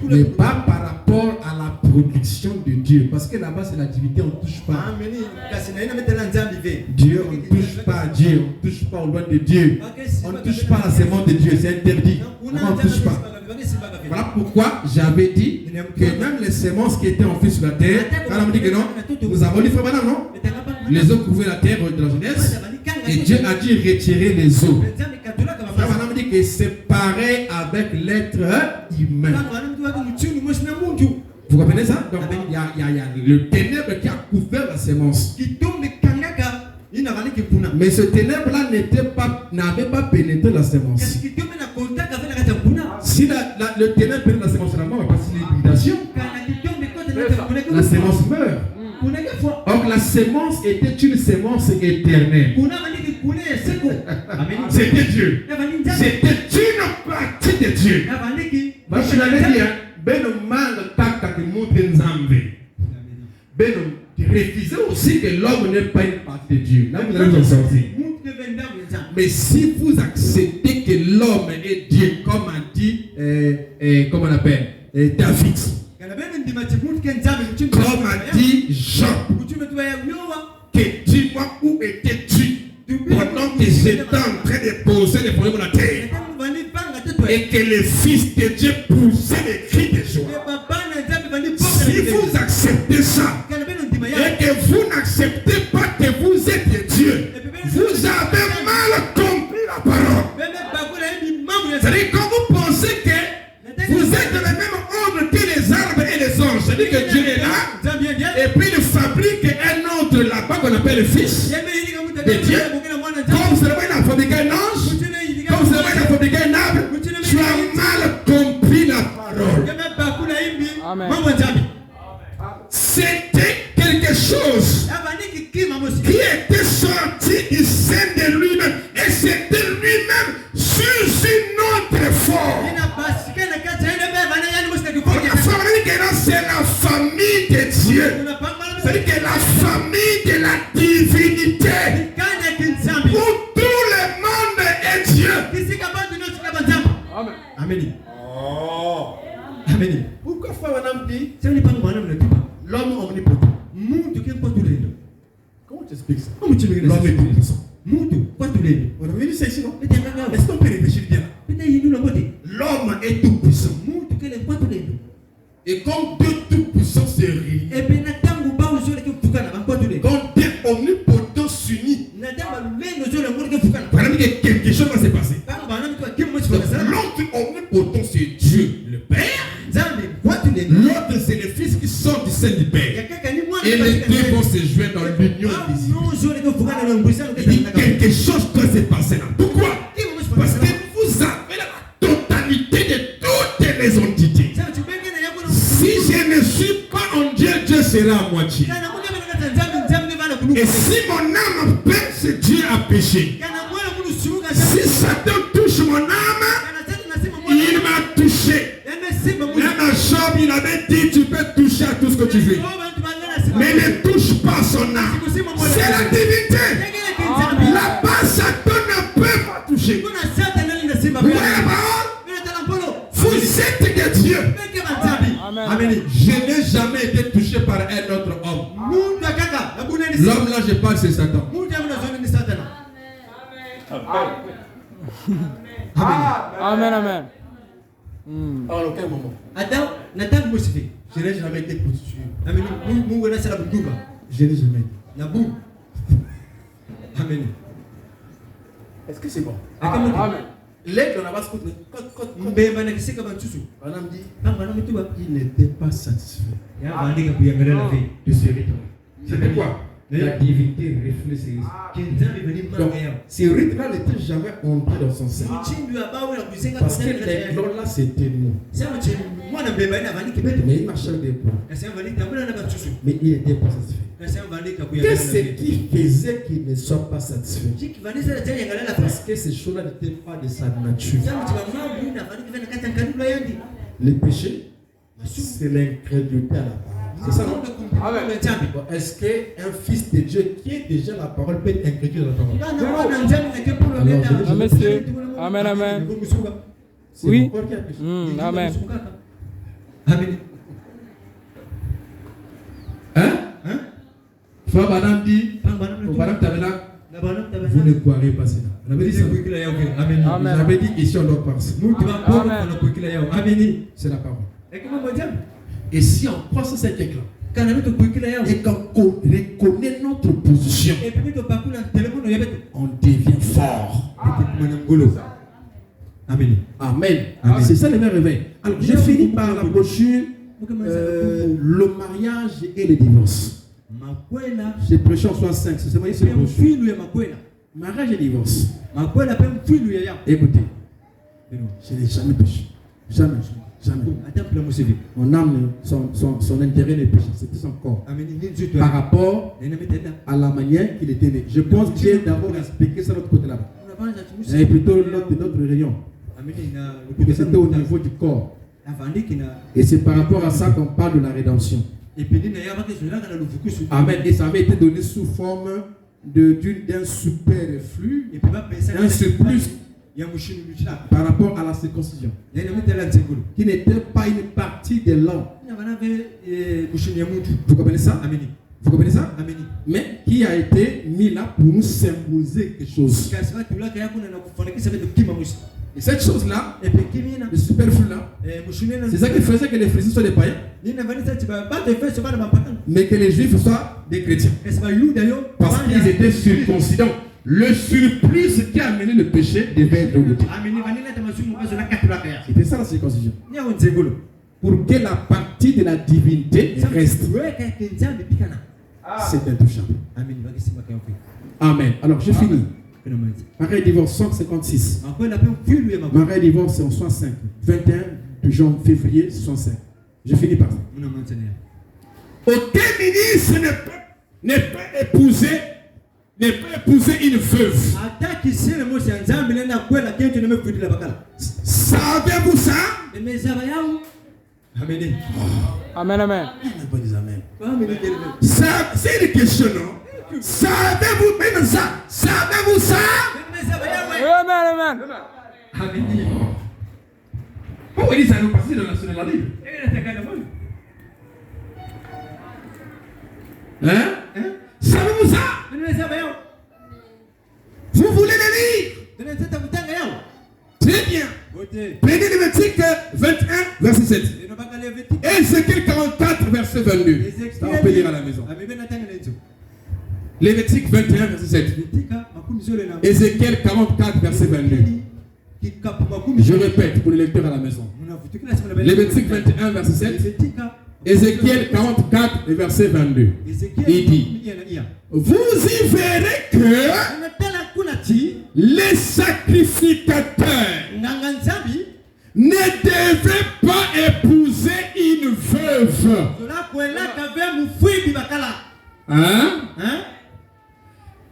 Mais pas par rapport à la production de Dieu. Parce que là-bas, c'est la divinité, on ne touche pas. Dieu, on ne touche pas à Dieu. On ne touche pas au loin de Dieu. On ne touche pas à la sémence de Dieu. C'est interdit. On ne touche pas. Voilà pourquoi j'avais dit que même les sémences qui étaient en fait sur la terre, quand on me dit que non, nous avons dit, frère Madame, non? Les eaux couvraient la terre de la jeunesse et Dieu a dû retirer les eaux. Frère Madame dit que c'est pareil avec l'être humain. Vous comprenez ça? Donc il y a le ténèbre qui a couvert la sémence. Mais ce ténèbre-là n'avait pas pénétré la sémence. Si le ténèbre pénètre la sémence, la mort, parce que c'est l'hybridation. La sémence meurt. Or la sémence était une sémence éternelle. C'était Dieu. C'était une partie de Dieu. Moi je l'avais dit, ben manque refusez aussi que l'homme n'est pas une partie de Dieu. Là, vous allez vous en sortir. Mais si vous acceptez que l'homme est Dieu, comme a dit, comment on appelle, David, comme a dit Jean, que dis-moi où étais-tu pendant que j'étais en train de poser les problèmes de la terre et que le Fils de Dieu poussait les cris de joie. Si vous acceptez ça et que vous n'acceptez pas que vous êtes Dieu, vous avez mal compris la parole. C'est-à-dire quand vous pensez que vous êtes dans le même ordre que les arbres et les anges, c'est-à-dire que Dieu est là et puis il fabrique un autre là-bas qu'on appelle le Fils de Dieu. Comme c'est le moyen de fabriquer un ange, comme c'est le moyen de fabriquer un arbre, tu as mal compris la parole. Amen. C'était quelque chose qui était sorti du sein de lui-même et c'était lui-même sur une autre forme. C'est la famille de Dieu. C'est-à-dire que la famille de la divinité où tout le monde est Dieu. Amen. Oh. Amen. Pourquoi frère Madame dit L'homme omnipotent. comment tu expliques ça? L'homme est tout-puissant. On a vu ça ici, non? Est-ce qu'on peut réfléchir bien? L'homme est tout-puissant. Et comme deux tout-puissants se réunissent, quand deux omnipotents s'unissent, voilà que quelque chose va se passer. L'autre omnipotent c'est Dieu le Père. L'autre c'est le Fils qui sort du sein du Père. Et les deux vont se joindre dans l'union des il dit quelque chose doit se passer là. Pourquoi? Parce que vous avez la totalité de toutes les entités. Si je ne suis pas en Dieu, Dieu sera à moitié. Et si mon âme pèse, Dieu a péché. Si Satan touche mon âme, il m'a touché. Même à Job, il avait dit tu peux toucher à tout ce que tu veux. Mais ne touche pas son âme. C'est la divinité. Là-bas, Satan ne peut pas toucher. Vous voyez la parole? Vous êtes de Dieu. Amen. Je n'ai jamais été touché par un autre homme. L'homme là, je parle, c'est Satan. Amen. En aucun moment. Je n'ai jamais été prostitué. Je n'ai jamais été. Amen. Est-ce que c'est bon? Amen. L'aigle on a pas scouté. Madame dit, il n'était pas satisfait de ce rythme. C'était quoi? La divinité reflète ses risques. Donc, ces rites-là n'étaient jamais entrés dans son sein. Parce que l'aigle-là, c'était nous. Mais il marchait des points. Mais il n'était pas satisfait. Qu'est-ce qui faisait qu'il ne soit pas satisfait? Parce que ces choses-là n'étaient pas de sa nature. Le péché, c'est l'incrédulité à la parole. C'est ça, non? Est-ce qu'un fils de Dieu qui est déjà la parole peut être incrédule dans la parole? Amen, monsieur. Amen. Oui. Amen. Hein? Frère Madame dit, Madame Tabela, vous ne croirez pas cela. On avait dit ça. On avait dit ici on doit penser. C'est la parole. Et si on croit sur cette éclat, et qu'on reconnaît notre position, on devient fort. Amen. C'est ça le même réveil. Alors je finis par la brochure le mariage et le divorce. J'ai prêché en 65. C'est moi ici le brochure. Mariage et divorce. Écoutez, je n'ai jamais péché. Jamais. Mon âme, son intérêt n'est péché, c'était son corps. Par rapport à la manière qu'il était né. Je pense que j'ai d'abord expliqué ça de l'autre côté là-bas. Et plutôt notre rayon. C'était au niveau du corps. Et c'est par rapport à ça qu'on parle de la rédemption. Amen. Et ça avait été donné sous forme d'un superflu, d'un surplus par rapport à la circoncision, qui n'était pas une partie de l'homme. Vous comprenez ça? Vous comprenez ça? Mais qui a été mis là pour nous symboliser quelque chose. Et cette chose-là, le superflu-là, c'est ça qui faisait que les pharisiens soient des païens, mais que les juifs soient des chrétiens. Parce qu'ils étaient circoncis. Le surplus qui a amené le péché devait être rejeté. C'était ça la circoncision. Pour que la partie de la divinité reste. C'est intouchable. Amen. Alors, je finis. Mariage divorce 156. Mariage divorce c'est en 65. 21 février 65. Je finis par ça. Aucun ministre ne peut épouser une veuve. Savez-vous ça? Amen. Amen, amen. Ça, c'est une question, non? Savez-vous même ça? Savez-vous ça? Amen, amen. Amen. Pourquoi il dit ça nous passe dans la Bible? Hein? Savez-vous ça? Vous voulez le lire? Très bien. Prenez Lévitique 21, verset 7. Ézéchiel 44, verset 22. Ça, on peut lire à la maison. Lévitique 21, verset 7. Ézéchiel 44, verset 22. Je répète pour les lecteurs à la maison. Lévitique 21, verset 7. Ézéchiel 44, verset 22. Il dit: vous y verrez que les sacrificateurs ne devaient pas épouser une veuve. Hein?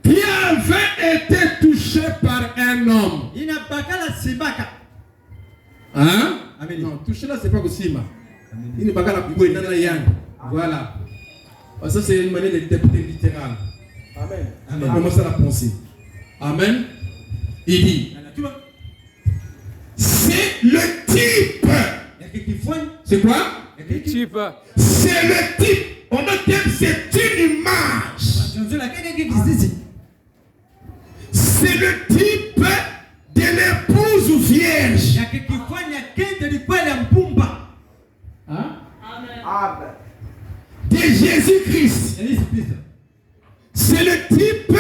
Qui avait été touché par un homme. Hein? Non, touché là, c'est pas possible. Il n'est pas qu'à la pouille, voilà. Ça, c'est une manière d'interpréter littérale. Amen. Amen. Comment ça la pensée? Amen. Il dit: c'est le type. C'est quoi? Le type. C'est le type. On a dit c'est une image. C'est le type de l'épouse vierge. Hein? Amen. De Jésus-Christ. C'est le type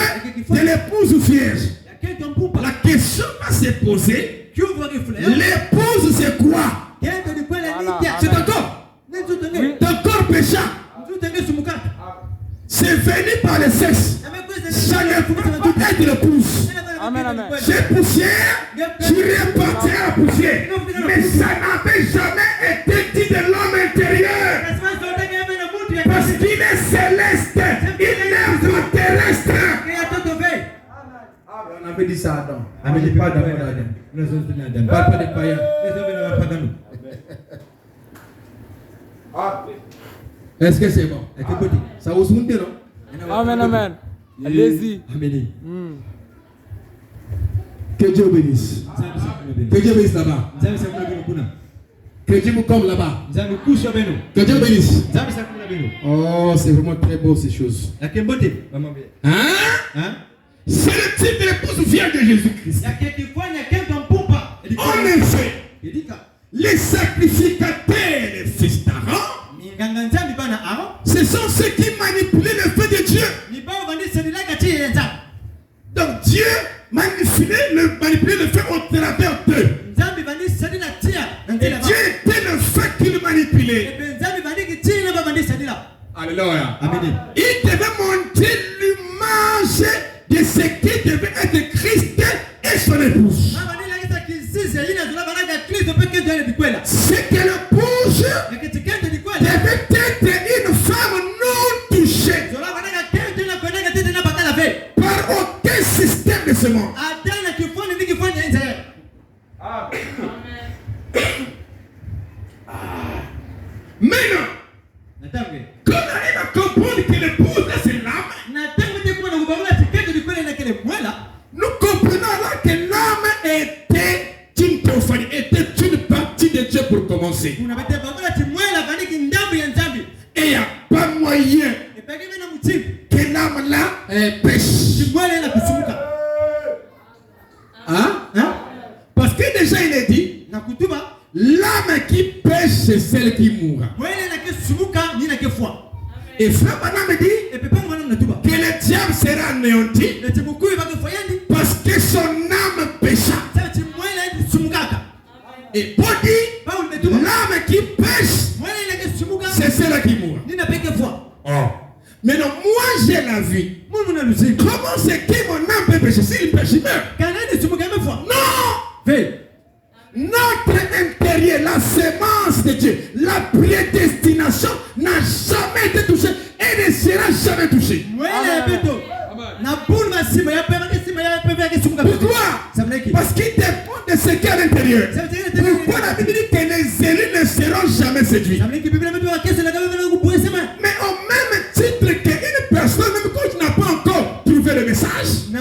de l'épouse vierge. La question va se poser: l'épouse c'est quoi? C'est ton corps. Ton corps péchant. C'est venu par le sexe. Ça ne peut pas être l'épouse. Amen, amen. C'est poussière, tu repartiras à la poussière. Mais ça n'avait jamais été dit de l'homme intérieur. Parce qu'il est céleste, il n'est pas terrestre. On avait dit ça à Adam. Amen. Il parle d'Adam. Il ne parle pas des païens. Est-ce que c'est bon? Ça vous monte, non? Amen, amen. Allez-y. Que Dieu bénisse. Que Dieu bénisse là-bas. Que Dieu vous comble là-bas. Que Dieu bénisse. Oh, c'est vraiment très beau ces choses. Hein? C'est le type de l'épouse vierge de Jésus-Christ. En effet, les sacrificateurs, les fils d'Aaron, ce sont ceux qui manipulaient le feu de Dieu. Donc Dieu manipulait le feu au travers d'eux. Et Dieu était le feu qu'il manipulait. Alléluia. Il devait montrer l'image de ce qui devait être Christ et son épouse. C'est que l'épouse devait être une femme non touchée par aucun système de ce monde. Maintenant, quand on arrive à comprendre que l'épouse c'est l'âme, nous comprenons là que l'âme était une théophanie, était une partie de Dieu pour commencer. Et il n'y a pas moyen que l'âme là pêche. Hein? Parce que déjà il est dit, l'âme qui pêche c'est celle qui mourra. Et frère Branham dit que le diable sera anéanti parce que son âme pécha. Et Paul dit l'âme qui pêche c'est celle qui mourra. Oh. Maintenant moi j'ai la vie. Comment c'est que mon âme peut pécher? S'il pêche il meurt. Non. Notre intérieur, la sémence de Dieu, la prédestination n'a jamais été touchée et ne sera jamais touchée. Pourquoi? Parce qu'il dépend de ce qu'il y a à l'intérieur. Pourquoi la Bible dit que les élus ne seront jamais séduits? Mais au même titre qu'une personne, même quand tu n'as pas encore trouvé le message, il ne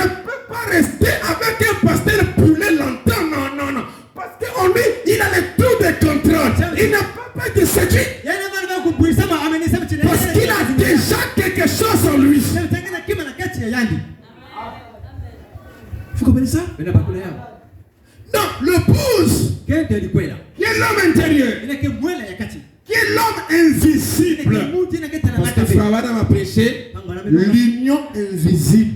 peut pas rester avec un pasteur brûlé longtemps. Non. Parce qu'en lui, il a le tout de contrôle. Il ne peut pas te séduire. Parce qu'il a déjà quelque chose en lui. Vous comprenez ça? Non, l'épouse, qui est l'homme intérieur, qui est l'homme invisible. Parce que Frère Adam a prêché l'union invisible.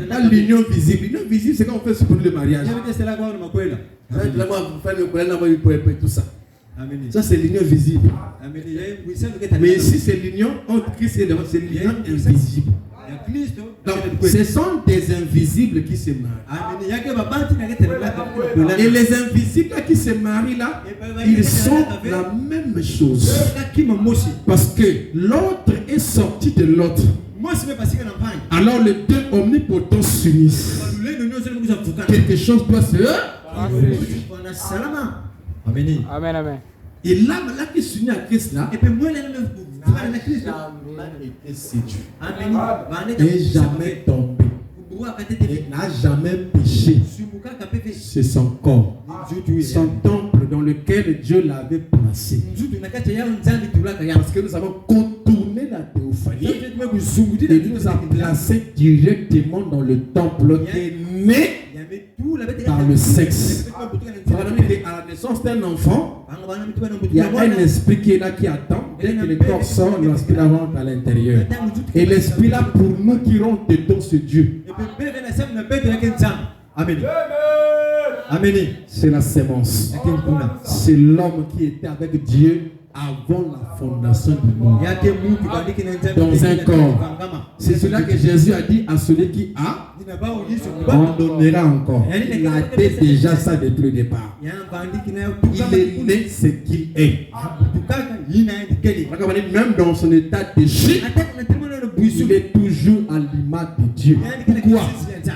Pas l'union visible. L'union visible, c'est quand on fait supporter le mariage. Tout ça. Ça, c'est l'union visible. Mais ici, c'est l'union entre Christ et l'homme. C'est l'union invisible. Donc, ce sont des invisibles qui se marient. Et les invisibles qui se marient là, ils sont la même chose. Parce que l'autre est sorti de l'autre. Alors les deux omnipotents s'unissent. Quelque chose doit se faire. Amen. Et l'âme là qui s'unit à Christ là, n'a jamais été séduit. Et jamais tombé. Et n'a jamais péché. C'est son corps. Son temple dans lequel Dieu l'avait placé. Parce que nous avons contourné la théophanie. Et nous avons placé directement dans le temple qui est né par le sexe. À la naissance d'un enfant, il y a un esprit qui est là qui attend. Dès que le corps sort, l'esprit rentre à l'intérieur. Et l'esprit là pour nous qui rentre dedans, c'est Dieu. Amen. C'est la sémence. C'est l'homme qui était avec Dieu avant la fondation du monde. Dans un corps. C'est cela que Jésus a dit à celui qui a, on donnera encore. Il a été déjà ça depuis le départ. Il est né ce qu'il est. Même dans son état déchu, il est toujours à l'image de Dieu. Pourquoi?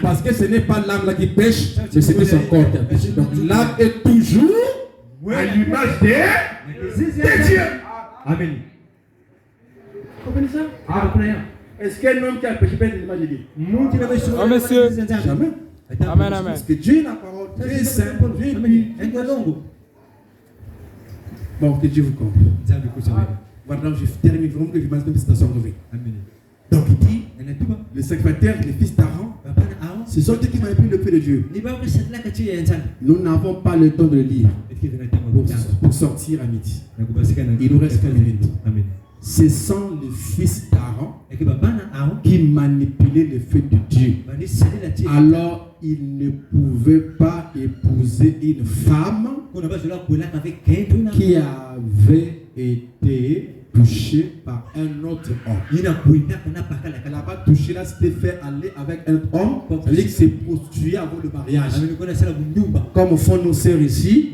Parce que ce n'est pas l'âme là qui pêche, mais c'est son corps qui a péché. Donc l'âme est toujours à l'image de Dieu. Amen. Vous comprenez ça? Est-ce qu'un homme qui a péché peut être l'image de Dieu? Oh, monsieur. Jamais. Amen. Parce que Dieu est la parole très simple. Bon, que Dieu vous comprenne. Voilà, je termine vraiment que je passe une citation relevée. Donc il dit, le sacrificateur, les fils d'Aaron, ce sont eux qui manipulent le feu de Dieu. Nous n'avons pas le temps de le lire pour sortir à midi. Il nous reste 15 minutes. Ce sont les fils d'Aaron qui manipulaient le feu de Dieu. Alors ils ne pouvaient pas épouser une femme qui avait été touchée par un autre homme. Elle n'a pas touché là, c'était fait aller avec un homme, c'est-à-dire que c'est prostitué avant le mariage. Comme font nos sœurs ici,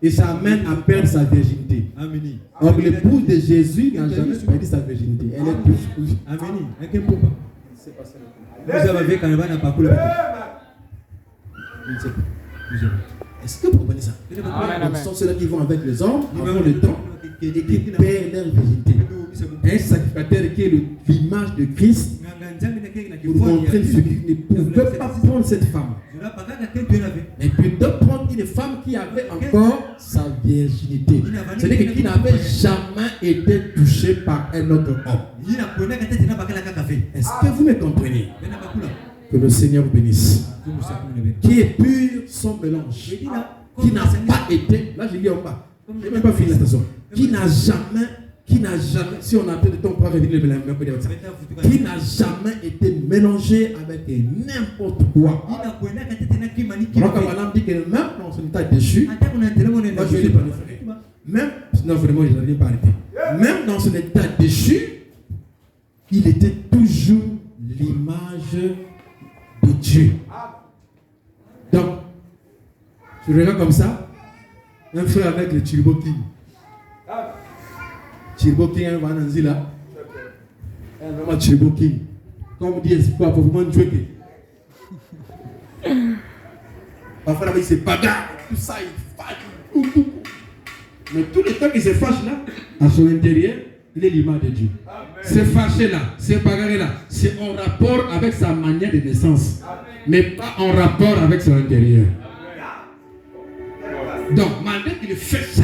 et ça amène à perdre sa virginité. Or l'épouse de Jésus n'a jamais perdu sa virginité. Elle est touchée. Est-ce que vous comprenez ça? Ce sont ceux-là qui vont avec les hommes, avant le temps, et qui perdent leur virginité. Un sacrificateur qui est l'image de Christ, pour montrer ce qu'il ne pouvait pas prendre cette femme. Mais plutôt prendre une femme qui avait encore sa virginité. C'est-à-dire qui n'avait jamais été touchée par un autre homme. Est-ce que vous me comprenez? Que le Seigneur vous bénisse. Qui est pur sans mélange. Qui n'a pas été, là je lis en bas, je n'ai même pas fini la station. Qui n'a jamais, si on a peu de temps pour revenir le mélange, qui n'a jamais été mélangé avec n'importe quoi. Alors quand madame dit que même dans son état déchu, moi je ne l'ai pas fait. Même, non vraiment je ne l'ai pas arrêté. Même dans son état déchu, il était toujours l'image de Dieu. Donc, je regarde comme ça, un frère avec le Chiribo King. Chiribo King, un vananzi là. Un vraiment Chiribo King. Comme dit, c'est quoi, pour vous jouer. Parfois, là, il se bagarre, tout ça, il fâche, tout. Mais tout le temps qu'il se fâche là, à son intérieur, il est l'image de Dieu. Se fâcher là, se bagarrer là, c'est en rapport avec sa manière de naissance, mais pas en rapport avec son intérieur. Donc, malgré qu'il fait ça,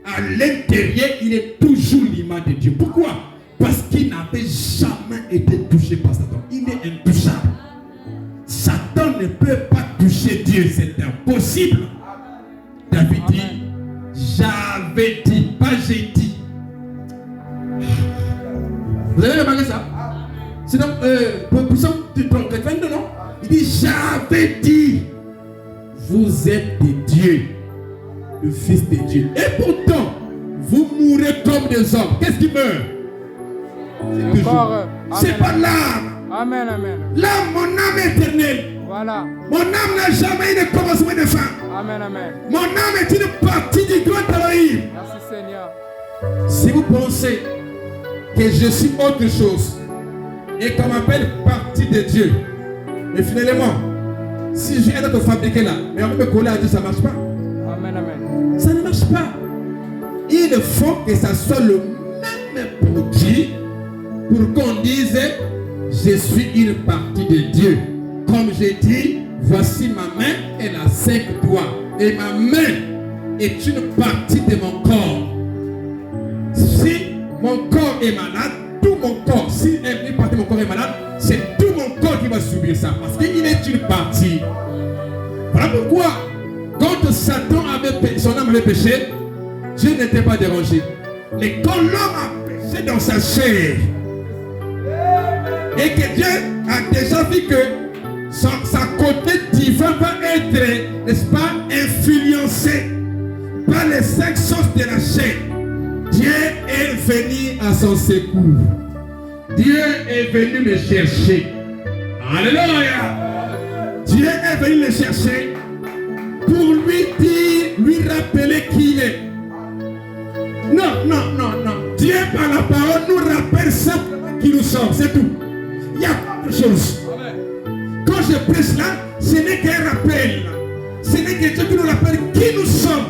à l'intérieur, il est toujours l'image de Dieu. Pourquoi? Parce qu'il n'avait jamais été touché par Satan. Il est intouchable. Satan ne peut pas toucher Dieu, c'est impossible. David dit, j'avais dit, pas j'ai dit. Vous avez remarqué ça? C'est donc, pour ça, tu prends 22, non? Il dit, j'avais dit, vous êtes des dieux, le Fils de Dieu. Et pourtant, vous mourrez comme des hommes. Qu'est-ce qui meurt? C'est pas l'âme. Amen, amen. L'âme, mon âme est éternelle. Voilà. Mon âme n'a jamais eu de commencement de fin. Amen, amen. Mon âme est une partie du grand Elohim. Merci Seigneur. Si vous pensez que je suis autre chose et qu'on m'appelle partie de Dieu, mais finalement, si j'ai un autre fabriqué là, mais on peut me coller à Dieu, ça ne marche pas. Amen, amen. Ça ne marche pas. Il faut que ça soit le même produit pour qu'on dise je suis une partie de Dieu. Comme j'ai dit, voici ma main, elle a 5 doigts. Et ma main est une partie de mon corps. Si mon corps est malade, tout mon corps, si une partie de mon corps est malade, c'est tout mon corps qui va subir ça. Parce qu'il est une partie. Voilà pourquoi, quand Satan avait, son âme avait péché, Dieu n'était pas dérangé. Mais quand l'homme a péché dans sa chair, et que Dieu a déjà vu que sa côté divin va être, n'est-ce pas, influencé par les 5 sens de la chair, Dieu est venu à son secours. Dieu est venu le chercher. Alléluia. Dieu est venu le chercher pour lui dire, lui rappeler qui il est. Non. Dieu par la parole nous rappelle simplement qui nous sommes, c'est tout. Il y a pas de chose. Quand je prêche là, ce n'est qu'un rappel. Ce n'est que Dieu qui nous rappelle qui nous sommes.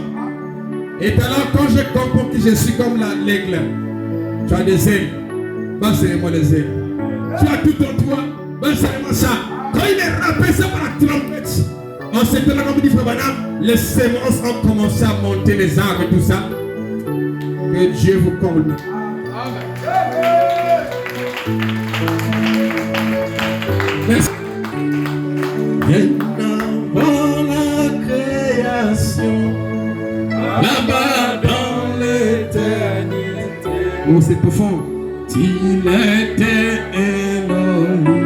Et alors quand je comprends que je suis comme l'aigle, tu as des ailes, bassez-moi les ailes. Tu as tout en toi, bassez-moi ça. Quand il est rappelé ça par la trompette, on s'est fait là comme dit Frère Branham, les semences ont commencé à monter les arbres et tout ça. Que Dieu vous comble. Et avant la création, là-bas dans l'éternité, oh c'est profond, il était Elohim,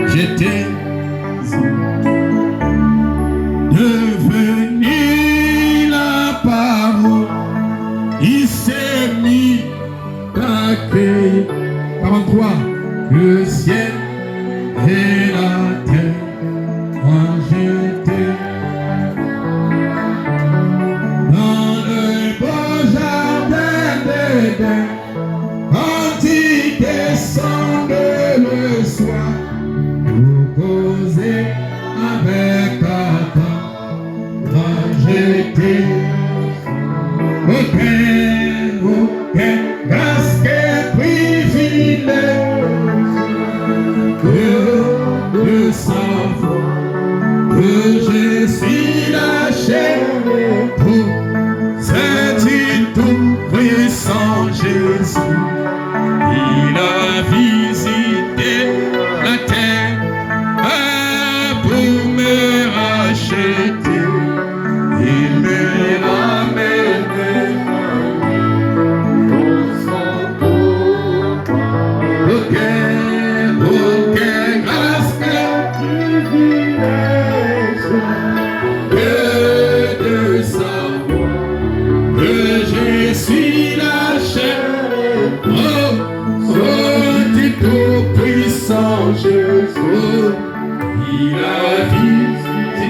j'étais devenu la parole, il s'est mis à créer. 43, le ciel et la terre, moi j'étais dans le beau jardin d'Éden, quand il était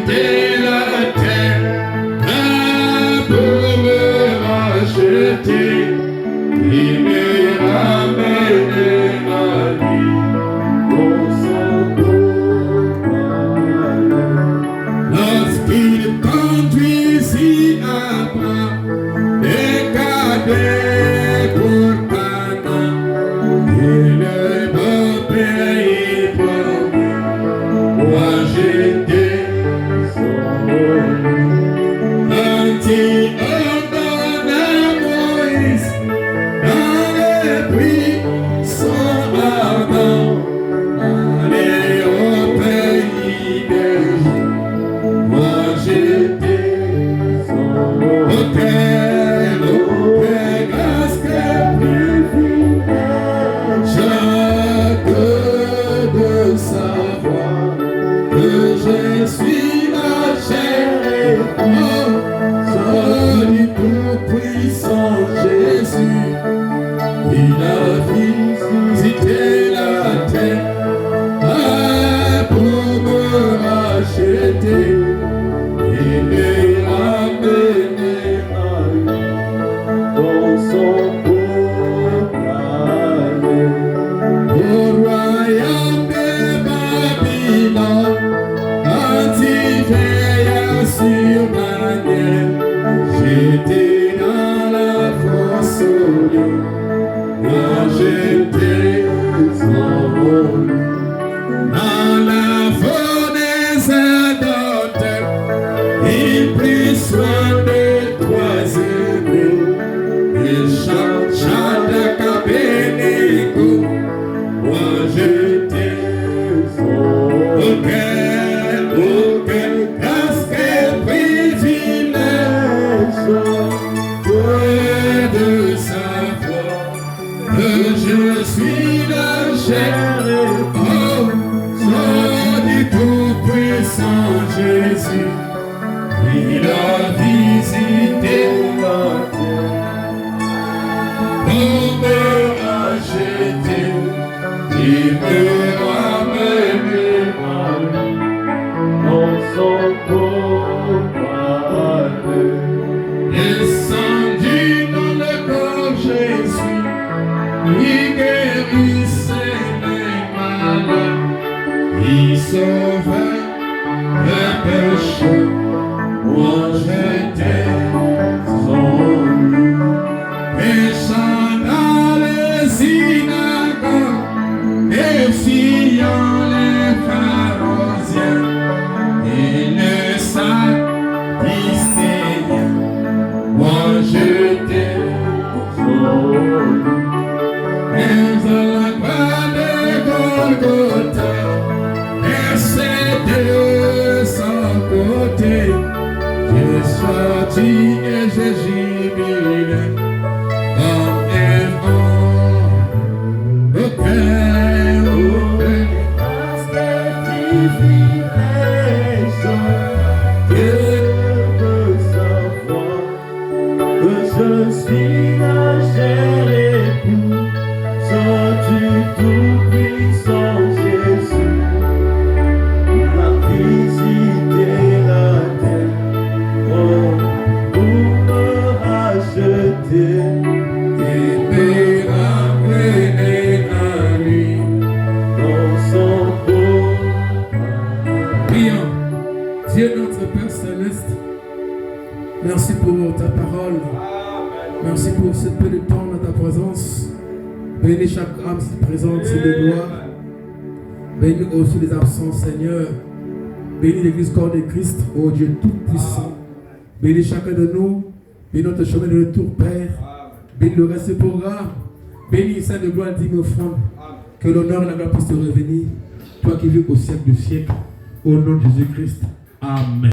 quitté la terre pour me racheter. Il me ramène à lui dans son corps. Lorsqu'il conduisit Abraham des cadets pour Canaan et le beau pays promis, moi j'étais son homme. Quand il ordonna Moïse dans le buisson ardent, aller au pays d'Égypte, moi j'étais son hôtel, auprès grâce que privilège, chaque de savoir que je suis la chair et corps du tout-puissant Jésus. Il a visité la terre pour me racheter. Il me ramené à lui dans son royaume. Au royaume de Babylone, anti-veilleur sur Daniel, j'étais dans la fosse au lion. Moi j'étais son rôle. Dans la fournaise ardente, il prit soin de trois aînés. Et Shadrach, Abednego, moi j'étais son auquel grâce et privilège, de savoir que je suis la chair et corps du tout-puissant Jésus. Il a visité la terre pour me racheter. Il me ramené à lui dans son corps. Descendu dans le corps Jésus, il guérissait les malades, il sauvait les pécheurs. Moi j'étais son loup, péchant dans les synagogues, défiant les pharisiens, et ne satisfaisait rien. Moi j'étais son loup, mais à la croix de Golgotha, de son côté, j'ai sorti et j'ai jubilé comme un auquel grâce et privilège, de savoir que je suis la chair épouse du tout-puissant Jésus. Dieu notre Père Céleste, merci pour ta parole. Merci pour ce peu de temps dans ta présence. Bénis chaque âme qui se présente sur les gloires. Bénis aussi les absents, Seigneur. Bénis l'église corps de Christ, ô Dieu tout-puissant. Bénis chacun de nous. Bénis notre chemin de retour, Père. Bénis le reste du programme. Bénis Saint de gloire, digne offrande. Que l'honneur et la gloire puissent te revenir. Toi qui vis au siècle du siècle. Au nom de Jésus-Christ. Amen.